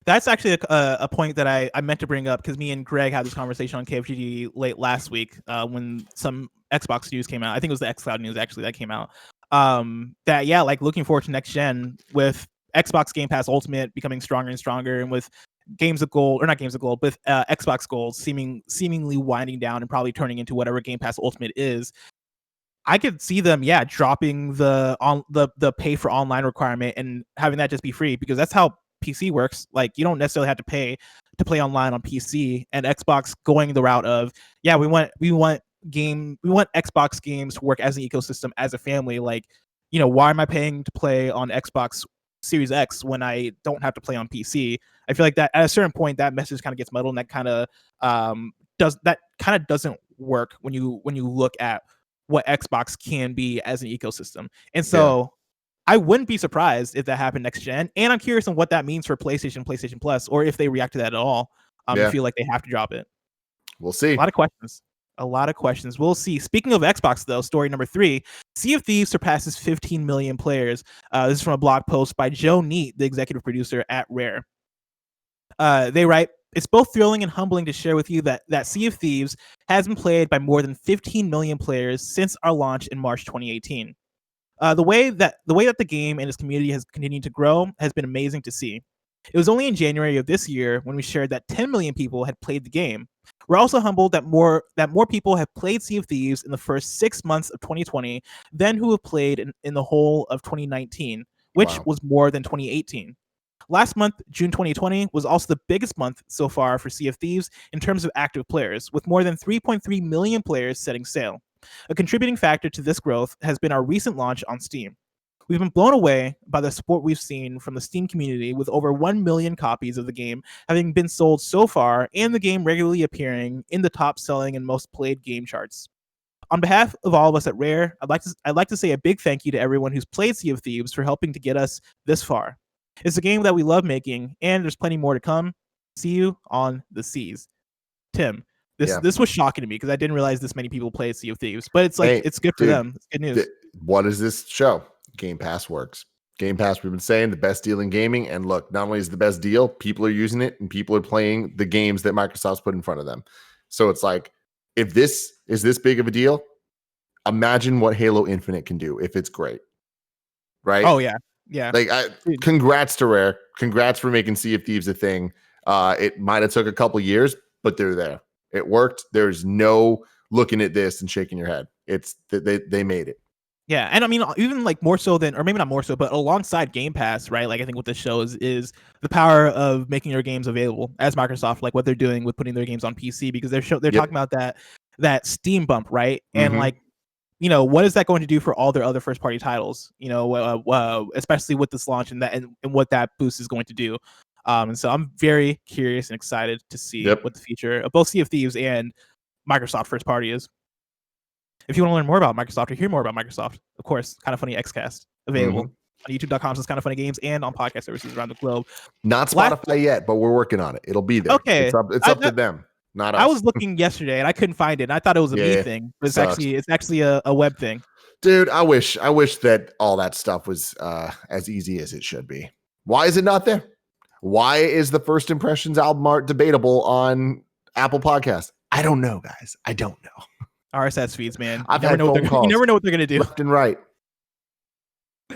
That's actually a point that I meant to bring up, because me and Greg had this conversation on KFGD late last week when some Xbox news came out. I think it was the xCloud news actually that came out. That, yeah, like looking forward to next gen with Xbox Game Pass Ultimate becoming stronger and stronger, and with Games of Gold, or not Games of Gold, with Xbox Gold seemingly winding down and probably turning into whatever Game Pass Ultimate is. I could see them, dropping the pay for online requirement and having that just be free, because that's how PC works. Like, you don't necessarily have to pay to play online on PC, and Xbox going the route of, we want Xbox games to work as an ecosystem, as a family. Like, you know, why am I paying to play on Xbox Series X when I don't have to play on PC? I feel like that at a certain point that message kind of gets muddled, and that kind of doesn't work when you look at what Xbox can be as an ecosystem. And so I wouldn't be surprised if that happened next gen, and I'm curious on what that means for PlayStation Plus, or if they react to that at all. I feel like they have to drop it. We'll see. A lot of questions. We'll see. Speaking of Xbox, though, story number 3, Sea of Thieves surpasses 15 million players. This is from a blog post by Joe Neate, the executive producer at Rare. They write, "It's both thrilling and humbling to share with you that Sea of Thieves has been played by more than 15 million players since our launch in March 2018. The way that the game and its community has continued to grow has been amazing to see. It was only in January of this year when we shared that 10 million people had played the game. We're also humbled that more people have played Sea of Thieves in the first 6 months of 2020 than who have played in the whole of 2019, which was more than 2018. Last month, June 2020, was also the biggest month so far for Sea of Thieves in terms of active players, with more than 3.3 million players setting sail. A contributing factor to this growth has been our recent launch on Steam. We've been blown away by the support we've seen from the Steam community, with over 1 million copies of the game having been sold so far, and the game regularly appearing in the top selling and most played game charts. on behalf of all of us at Rare, I'd like to say a big thank you to everyone who's played Sea of Thieves for helping to get us this far. It's a game that we love making, and there's plenty more to come. See you on the seas. Tim, this was shocking to me because I didn't realize this many people played Sea of Thieves, but it's like, it's good for them. It's good news. What does this show? Game Pass works. Game Pass, we've been saying, the best deal in gaming. And look, not only is the best deal, people are using it and people are playing the games that Microsoft's put in front of them. So it's like, if this is this big of a deal, imagine what Halo Infinite can do if it's great. Right? Oh, yeah. Yeah. Like, congrats to Rare. Congrats for making Sea of Thieves a thing. It might have took a couple years, but they're there. It worked. There's no looking at this and shaking your head. It's they made it. Yeah, and I mean, even like more so than, or maybe not more so, but alongside Game Pass, right? Like, I think what this shows is the power of making your games available as Microsoft, like what they're doing with putting their games on PC, because they're talking about that Steam bump, right? And like, you know, what is that going to do for all their other first party titles? You know, especially with this launch and that and what that boost is going to do. And so I'm very curious and excited to see what the future of both Sea of Thieves and Microsoft first party is. If you want to learn more about Microsoft or hear more about Microsoft, of course, Kinda Funny Xcast available on youtube.com/Kinda Funny Games and on podcast services around the globe. Not Spotify yet, but we're working on it. It'll be there. Okay, it's up to them, not us. I was looking yesterday and I couldn't find it. And I thought it was a me thing, but it's actually a web thing. Dude, I wish that all that stuff was as easy as it should be. Why is it not there? Why is the First Impressions album art debatable on Apple Podcasts? I don't know, guys. I don't know. RSS feeds, man. You never know what they're going to do. Left and right.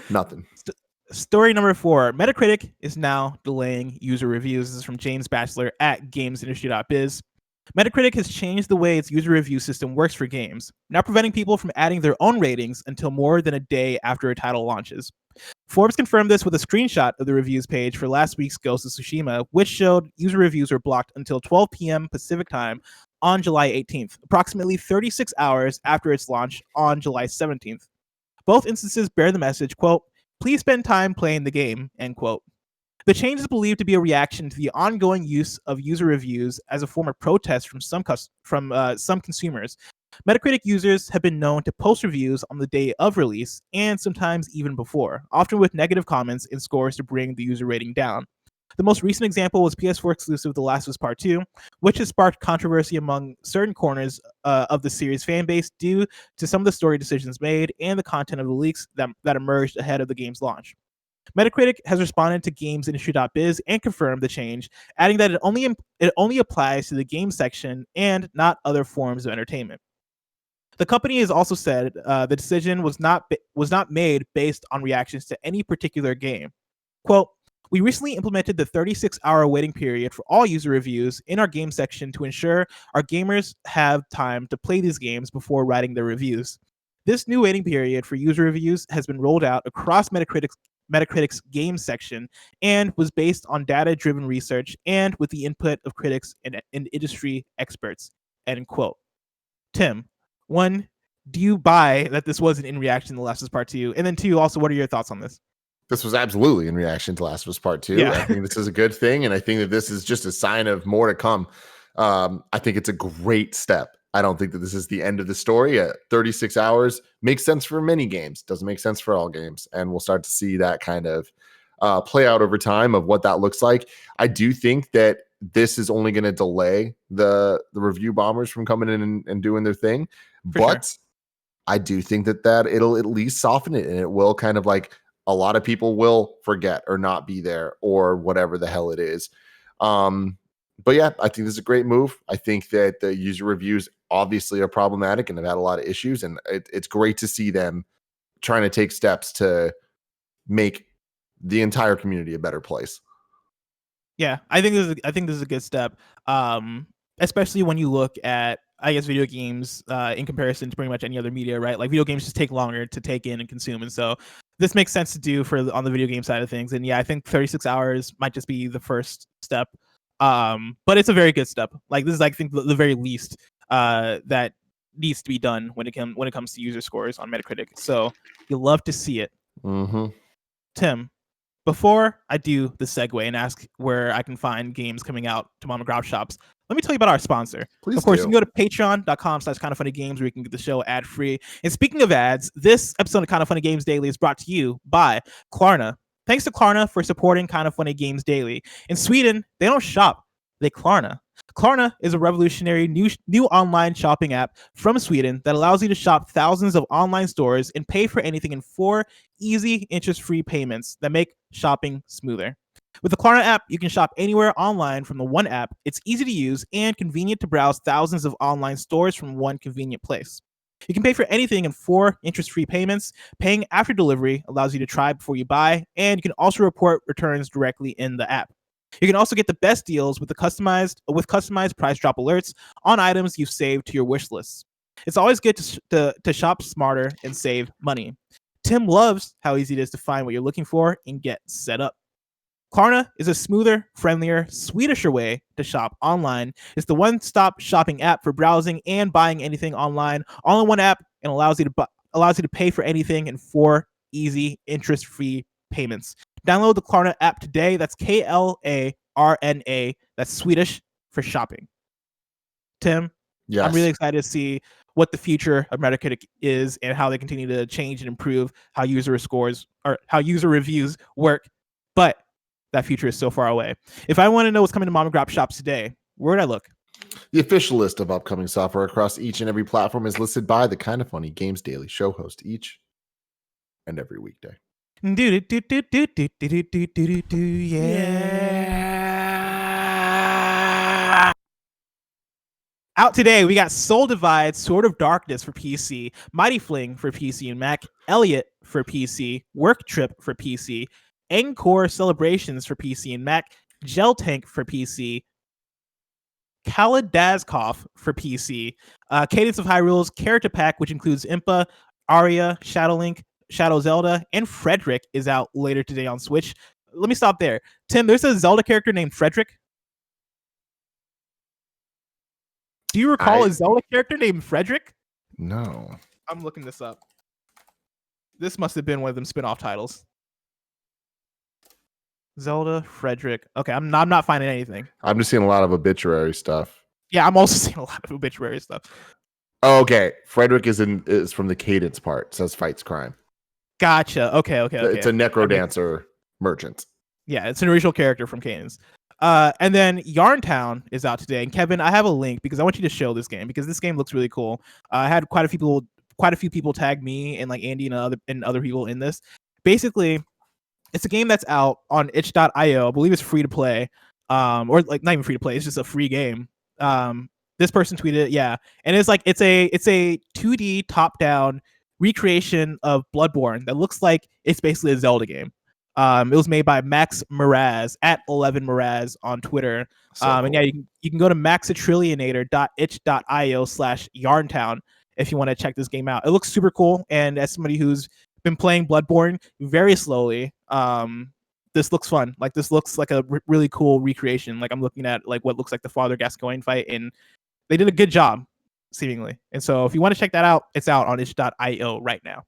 Nothing. Story number 4. Metacritic is now delaying user reviews. This is from James Batchelor at gamesindustry.biz. Metacritic has changed the way its user review system works for games, now preventing people from adding their own ratings until more than a day after a title launches. Forbes confirmed this with a screenshot of the reviews page for last week's Ghost of Tsushima, which showed user reviews were blocked until 12 p.m. Pacific time on July 18th, approximately 36 hours after its launch on July 17th. Both instances bear the message, quote, "Please spend time playing the game," end quote. The change is believed to be a reaction to the ongoing use of user reviews as a form of protest from some consumers. Metacritic users have been known to post reviews on the day of release and sometimes even before, often with negative comments and scores to bring the user rating down. The most recent example was PS4 exclusive The Last of Us Part 2, which has sparked controversy among certain corners of the series' fan base due to some of the story decisions made and the content of the leaks that emerged ahead of the game's launch. Metacritic has responded to gamesindustry.biz and confirmed the change, adding that it only applies to the game section and not other forms of entertainment. The company has also said the decision was not made based on reactions to any particular game. Quote, "We recently implemented the 36-hour waiting period for all user reviews in our game section to ensure our gamers have time to play these games before writing their reviews. This new waiting period for user reviews has been rolled out across Metacritic's game section and was based on data-driven research and with the input of critics and industry experts," end quote. Tim, 1, do you buy that this wasn't in reaction to Last of Us Part 2? And then 2, also, what are your thoughts on this? This was absolutely in reaction to Last of Us Part 2. Yeah. I think this is a good thing, and I think that this is just a sign of more to come. I think it's a great step. I don't think that this is the end of the story. 36 hours makes sense for many games, doesn't make sense for all games, and we'll start to see that kind of play out over time of what that looks like. I do think that this is only going to delay the review bombers from coming in and doing their thing, but sure. I do think that it'll at least soften it, and it will kind of like a lot of people will forget or not be there or whatever the hell it is. But yeah, I think this is a great move. I think that the user reviews obviously are problematic and have had a lot of issues, and it's great to see them trying to take steps to make the entire community a better place. Yeah, I think this is a good step, especially when you look at, I guess, video games in comparison to pretty much any other media, right? Like, video games just take longer to take in and consume, and so this makes sense to do on the video game side of things. And yeah, I think 36 hours might just be the first step, but it's a very good step. Like, this is, I think, the very least that needs to be done when it comes to user scores on Metacritic. So you'll love to see it. Mm-hmm. Tim, Before I do the segue and ask where I can find games coming out to mom and grab shops, let me tell you about our sponsor. Please of course, do. you can go to patreon.com/kindoffunnygames where you can get the show ad-free. And speaking of ads, this episode of Kind of Funny Games Daily is brought to you by KLARNA. Thanks to KLARNA for supporting Kind of Funny Games Daily. In Sweden, they don't shop, they KLARNA. KLARNA is a revolutionary new online shopping app from Sweden that allows you to shop thousands of online stores and pay for anything in 4 easy interest-free payments that make shopping smoother. With the KLARNA app, you can shop anywhere online from the one app. It's easy to use and convenient to browse thousands of online stores from one convenient place. You can pay for anything in 4 interest-free payments. Paying after delivery allows you to try before you buy, and you can also report returns directly in the app. You can also get the best deals with customized price drop alerts on items you've saved to your wish lists. It's always good to shop smarter and save money. Tim loves how easy it is to find what you're looking for and get set up. KLARNA is a smoother, friendlier, Swedisher way to shop online. It's the one-stop shopping app for browsing and buying anything online, all in one app, and allows you to pay for anything in 4 easy, interest-free payments. Download the KLARNA app today. That's KLARNA. That's Swedish for shopping. Tim, Yes. I'm really excited to see what the future of Metacritic is and how they continue to change and improve how user scores or how user reviews work. But that future is so far away. If I want to know what's coming to mom and grab shops today, where would I look? The official list of upcoming software across each and every platform is listed by the Kind of Funny Games Daily show host each and every weekday. Yeah. Out today, we got Soul Divide, Sword of Darkness for PC, Mighty Fling for PC and Mac, Elliot for PC, Work Trip for PC, Encore Celebrations for PC and Mac, Gel Tank for PC, Kaladazkov for PC, Cadence of Hyrule's Character Pack, which includes Impa, Arya, Shadowlink, Shadow Zelda, and Frederick is out later today on Switch. Let me stop there. Tim, there's a Zelda character named Frederick. Do you recall a Zelda character named Frederick? No. I'm looking this up. This must have been one of them spin-off titles. Zelda, Frederick. Okay, I'm not finding anything. I'm just seeing a lot of obituary stuff. Yeah, I'm also seeing a lot of obituary stuff. Oh, okay. Frederick is from the Cadence part. It says fights crime. Gotcha. Okay. It's a necrodancer merchant. Yeah, it's an original character from Cadence. And then Yarntown is out today. And Kevin, I have a link because I want you to show this game because this game looks really cool. I had quite a few people tag me and like Andy and other people in this. Basically, it's a game that's out on itch.io. I believe it's free to play. Or like not even free to play, it's just a free game. This person tweeted it, yeah. And it's a 2D top-down recreation of Bloodborne that looks like it's basically a Zelda game. It was made by Max Mraz at 11 Mraz on Twitter. And yeah, you can go to maxatrillionator.itch.io/Yarntown if you want to check this game out. It looks super cool, and as somebody who's been playing Bloodborne very slowly, this looks fun. Like this looks like a really cool recreation. Like I'm looking at like what looks like the Father Gascoigne fight, and they did a good job, seemingly. And so if you want to check that out, it's out on itch.io right now.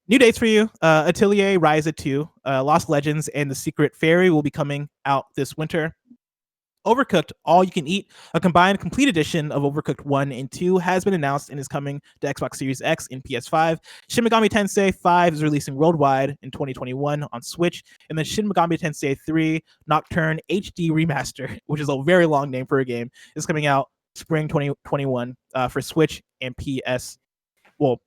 New dates for you. Atelier Ryza 2, Lost Legends, and The Secret Fairy will be coming out this winter. Overcooked All You Can Eat, a combined complete edition of Overcooked 1 and 2, has been announced and is coming to Xbox Series X and PS5. Shin Megami Tensei 5 is releasing worldwide in 2021 on Switch, and then Shin Megami Tensei 3 Nocturne HD Remaster, which is a very long name for a game, is coming out spring 2021 for Switch and PlayStation. I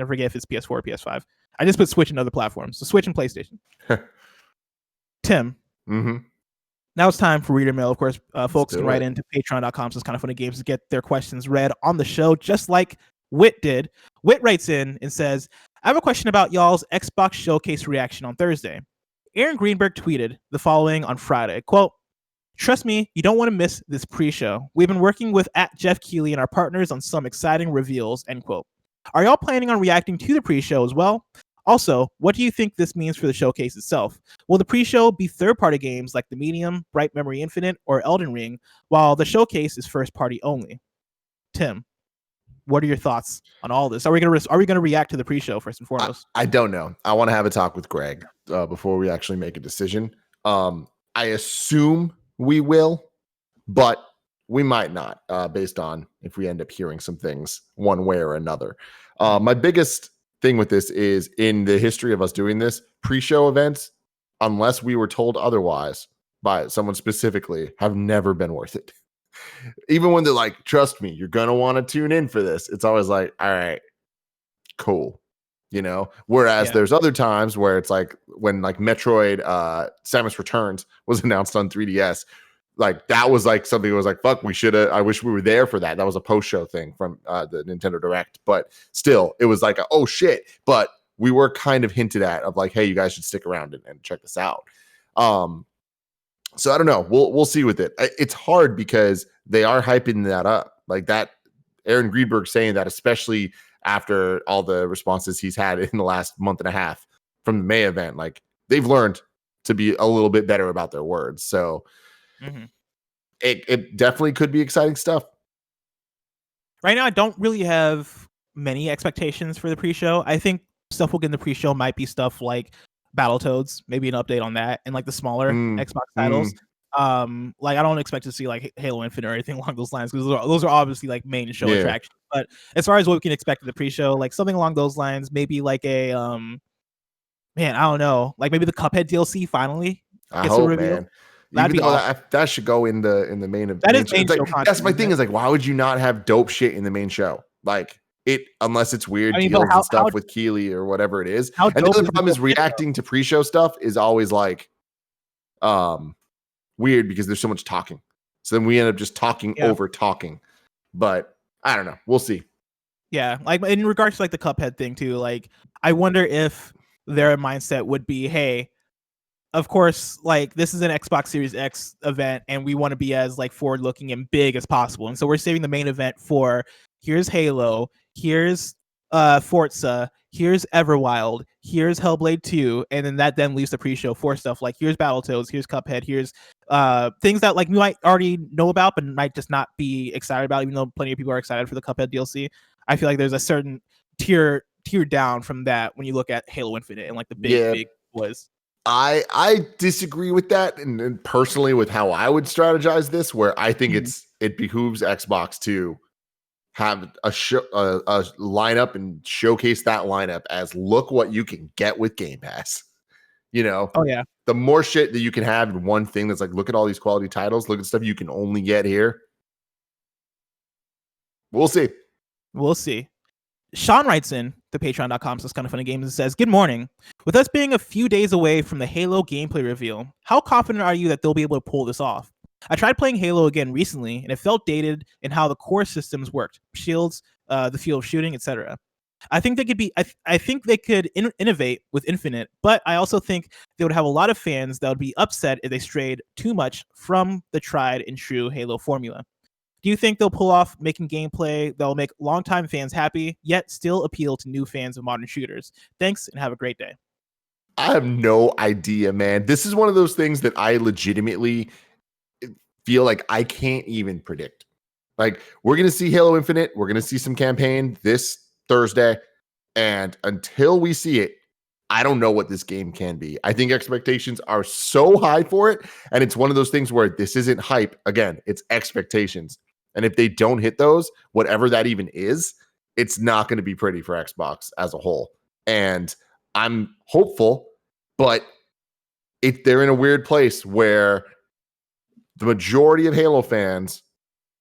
forget if it's PS4 or PS5. I just put Switch and other platforms, so Switch and PlayStation. Tim. Mm-hmm. Now it's time for reader mail. Of course, folks can write into patreon.com/kindoffunnygames to get their questions read on the show, just like Witt did. Witt writes in and says, I have a question about y'all's Xbox Showcase reaction on Thursday. Aaron Greenberg tweeted the following on Friday, quote, "Trust me, you don't want to miss this pre-show. We've been working with @JeffKeighley and our partners on some exciting reveals," end quote. Are y'all planning on reacting to the pre-show as well? Also, what do you think this means for the showcase itself? Will the pre-show be third-party games like The Medium, Bright Memory Infinite, or Elden Ring, while the showcase is first-party only? Tim. What are your thoughts on all this? Are we gonna react to the pre-show first and foremost? I don't know. I want to have a talk with Greg before we actually make a decision. I assume we will, but we might not, based on if we end up hearing some things one way or another. My biggest thing with this is, in the history of us doing this, pre-show events, unless we were told otherwise by someone specifically, have never been worth it. Even when they're like, trust me, you're going to want to tune in for this. It's always like, all right, cool. You know, whereas there's other times where it's like when like Metroid Samus Returns was announced on 3DS, like that was like something that was like, fuck, I wish we were there for that. That was a post-show thing from the Nintendo Direct, but still it was like, oh shit. But we were kind of hinted at of like, hey, you guys should stick around and check this out. So I don't know. We'll see with it. It's hard because they are hyping that up. Like that, Aaron Greenberg saying that, especially after all the responses he's had in the last month and a half from the May event. Like they've learned to be a little bit better about their words. So it definitely could be exciting stuff. Right now, I don't really have many expectations for the pre-show. I think stuff we'll get in the pre-show might be stuff like Battletoads, maybe an update on that, and like the smaller Xbox titles. Like I don't expect to see like Halo Infinite or anything along those lines, because those are obviously like main show attractions. But as far as what we can expect in the pre-show, like something along those lines, maybe like a man, I don't know, like maybe the Cuphead DLC finally gets a reveal. Man. That'd be awesome. That should go in the main event. That is main show content. That's my thing. Is like, why would you not have dope shit in the main show? Like it, unless it's weird deals and stuff with Keeley or whatever it is. And the other problem is reacting to pre-show stuff is always like weird because there's so much talking. So then we end up just talking over talking. But I don't know. We'll see. Yeah, like in regards to like the Cuphead thing too, like I wonder if their mindset would be, hey, of course, like this is an Xbox Series X event and we want to be as like forward looking and big as possible. And so we're saving the main event for here's Halo, here's Forza, here's Everwild, here's Hellblade 2, and then that leaves the pre-show for stuff like here's Battletoads, here's Cuphead, here's things that like we might already know about but might just not be excited about, even though plenty of people are excited for the Cuphead DLC. I feel like there's a certain tier down from that when you look at Halo Infinite and like the big boys. I disagree with that, and personally with how I would strategize this, where I think it behooves Xbox to have a lineup and showcase that lineup as look what you can get with Game Pass. You know, the more shit that you can have in one thing that's like, look at all these quality titles, look at stuff you can only get here. We'll see. Shawn writes in to patreon.com/kindafunnygames and says, good morning. With us being a few days away from the Halo gameplay reveal, how confident are you that they'll be able to pull this off? I tried playing Halo again recently, and it felt dated in how the core systems worked, shields, the field of shooting, etc. I think they could be. I think they could innovate with Infinite, but I also think they would have a lot of fans that would be upset if they strayed too much from the tried and true Halo formula. Do you think they'll pull off making gameplay that will make longtime fans happy, yet still appeal to new fans of modern shooters? Thanks, and have a great day. I have no idea, man. This is one of those things that I legitimately feel like I can't even predict. Like, we're going to see Halo Infinite. We're going to see some campaign this Thursday. And until we see it, I don't know what this game can be. I think expectations are so high for it. And it's one of those things where this isn't hype. Again, it's expectations. And if they don't hit those, whatever that even is, it's not going to be pretty for Xbox as a whole. And I'm hopeful, but if they're in a weird place where the majority of Halo fans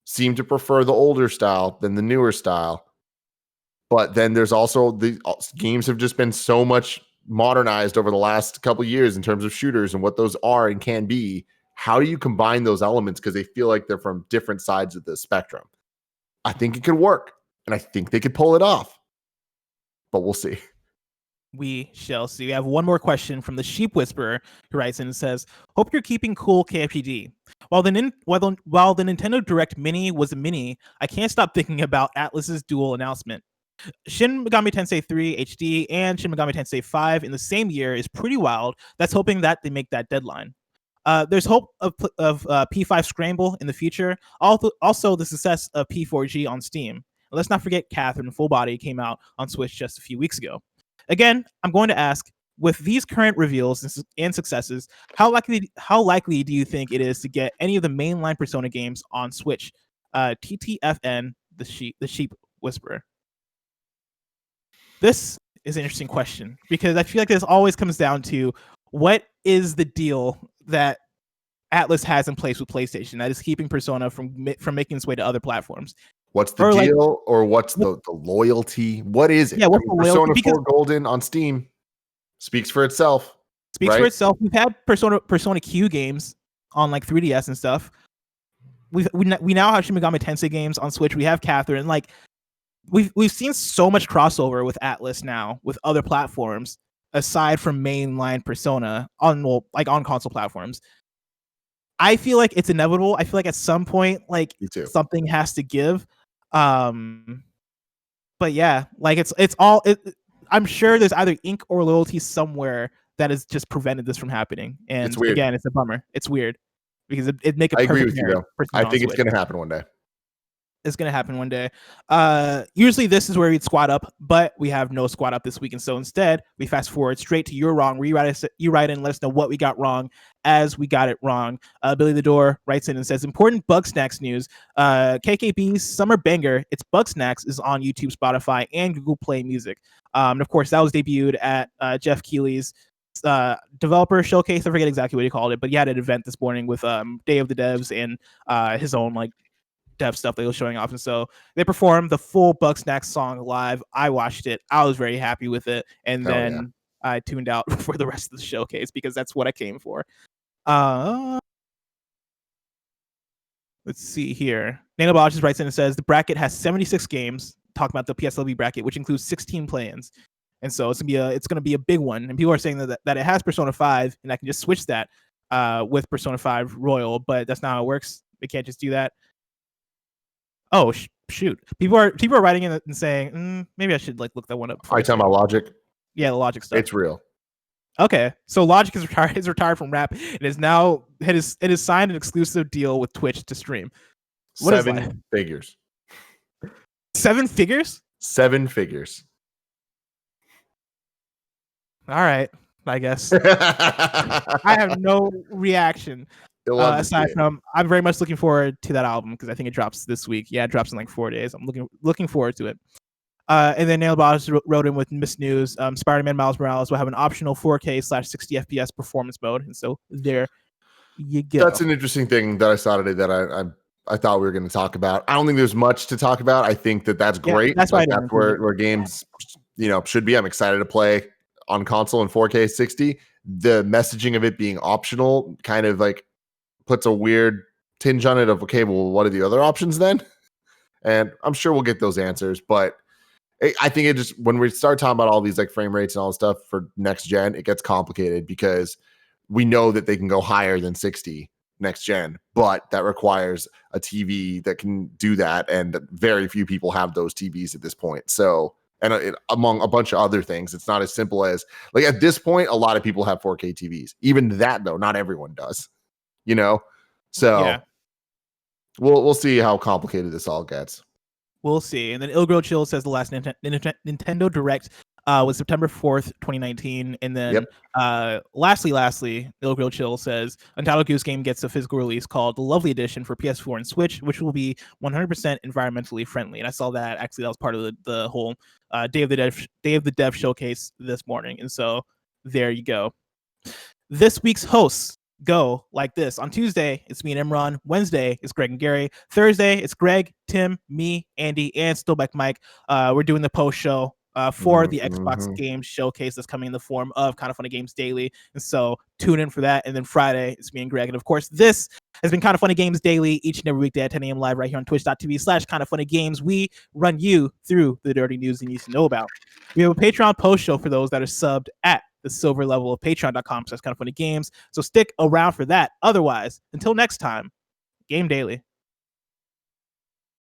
seem to prefer the older style than the newer style. But then there's also the games have just been so much modernized over the last couple of years in terms of shooters and what those are and can be. How do you combine those elements? Because they feel like they're from different sides of the spectrum. I think it could work, and I think they could pull it off. But we'll see. We shall see. We have one more question from TheSheepWhisper, who writes in and says, hope you're keeping cool, KFGD. While the Nintendo Direct Mini was a mini, I can't stop thinking about Atlus's dual announcement. Shin Megami Tensei 3 HD and Shin Megami Tensei 5 in the same year is pretty wild. That's hoping that they make that deadline. There's hope of P5 Scramble in the future. Also, the success of P4G on Steam. let's not forget Catherine Full Body came out on Switch just a few weeks ago. Again, I'm going to ask, with these current reveals and successes, how likely do you think it is to get any of the mainline Persona games on Switch? TTFN, the Sheep Whisperer. This is an interesting question because I feel like this always comes down to what is the deal that Atlus has in place with PlayStation that is keeping Persona from making its way to other platforms. What's the deal, or what's the loyalty? What is it? Yeah, what's the loyalty? Persona 4 Golden on Steam speaks for itself. For itself. We've had Persona Q games on like 3DS and stuff. We now have Shin Megami Tensei games on Switch. We have Catherine. Like we've seen so much crossover with Atlus now with other platforms aside from mainline Persona on console platforms. I feel like it's inevitable. I feel like at some point, like something has to give. But yeah, like it's all. I'm sure there's either ink or loyalty somewhere that has just prevented this from happening. And it's weird. Again, it's a bummer. It's weird because it'd make a I perfect agree with you, though. I think it's going to happen one day. It's going to happen one day. Usually this is where we'd squad up, but we have no squad up this week. And so instead, we fast forward straight to You're Wrong. You write in and let us know what we got wrong as we got it wrong. Billy the Door writes in and says, important Bug Snacks news. KKB's Summer Banger, It's Bug Snacks, is on YouTube, Spotify, and Google Play Music. And of course, that was debuted at Jeff Keighley's developer showcase. I forget exactly what he called it, but he had an event this morning with Day of the Devs and his own like dev stuff that he was showing off. And so they performed the full Bug Snacks song live. I watched it. I was very happy with it. And then I tuned out for the rest of the showcase because that's what I came for. Let's see here. Nano Biologist writes in and says the bracket has 76 games. Talk about the PSLV bracket, which includes 16 play-ins. And so it's gonna be a big one. And people are saying that it has Persona 5, and I can just switch that with Persona 5 Royal, but that's not how it works. They can't just do that. Oh shoot! People are writing in and saying maybe I should like look that one up. Are you talking about Logic? Yeah, the Logic stuff. It's real. Okay, so Logic is retired from rap. It is now it is signed an exclusive deal with Twitch to stream. What 7 figures. 7 figures? 7 figures. All right, I guess. I have no reaction. Aside from, I'm very much looking forward to that album because I think it drops this week. Yeah, it drops in like 4 days. I'm looking forward to it. And then Nail Boss wrote in with Miss News. Spider-Man Miles Morales will have an optional 4K/60 FPS performance mode, and so there you go. That's an interesting thing that I saw today that I thought we were going to talk about. I don't think there's much to talk about. I think that's great. Yeah, that's where games should be. I'm excited to play on console in 4K 60. The messaging of it being optional kind of like puts a weird tinge on it of, okay, well, what are the other options then? And I'm sure we'll get those answers, but I think it just, when we start talking about all these like frame rates and all this stuff for next gen, it gets complicated because we know that they can go higher than 60 next gen, but that requires a TV that can do that. And very few people have those TVs at this point. So, and among a bunch of other things, it's not as simple as like at this point, a lot of people have 4K TVs. Even that though, not everyone does. So yeah. We'll see how complicated this all gets. We'll see. And then Ilgro Chill says the last Nintendo Direct was September 4th, 2019. And then lastly, Ilgro Chill says Untitled Goose Game gets a physical release called the Lovely Edition for PS4 and Switch, which will be 100% environmentally friendly. And I saw that actually that was part of the whole Day of the Dev showcase this morning. And so there you go. This week's hosts go like this. On Tuesday, it's me and Imran. Wednesday, it's Greg and Gary. Thursday, it's Greg, Tim, me, Andy, and SnowBikeMike. We're doing the post show for the Xbox Games Showcase that's coming in the form of Kinda Funny Games Daily. And so tune in for that. And then Friday, it's me and Greg. And of course, this has been Kinda Funny Games Daily each and every weekday at 10 a.m. live right here on twitch.tv/KindaFunnyGames. We run you through the dirty news you need to know about. We have a Patreon post show for those that are subbed at the silver level of patreon.com/KindaFunnyGames. So stick around for that. Otherwise, until next time, game daily.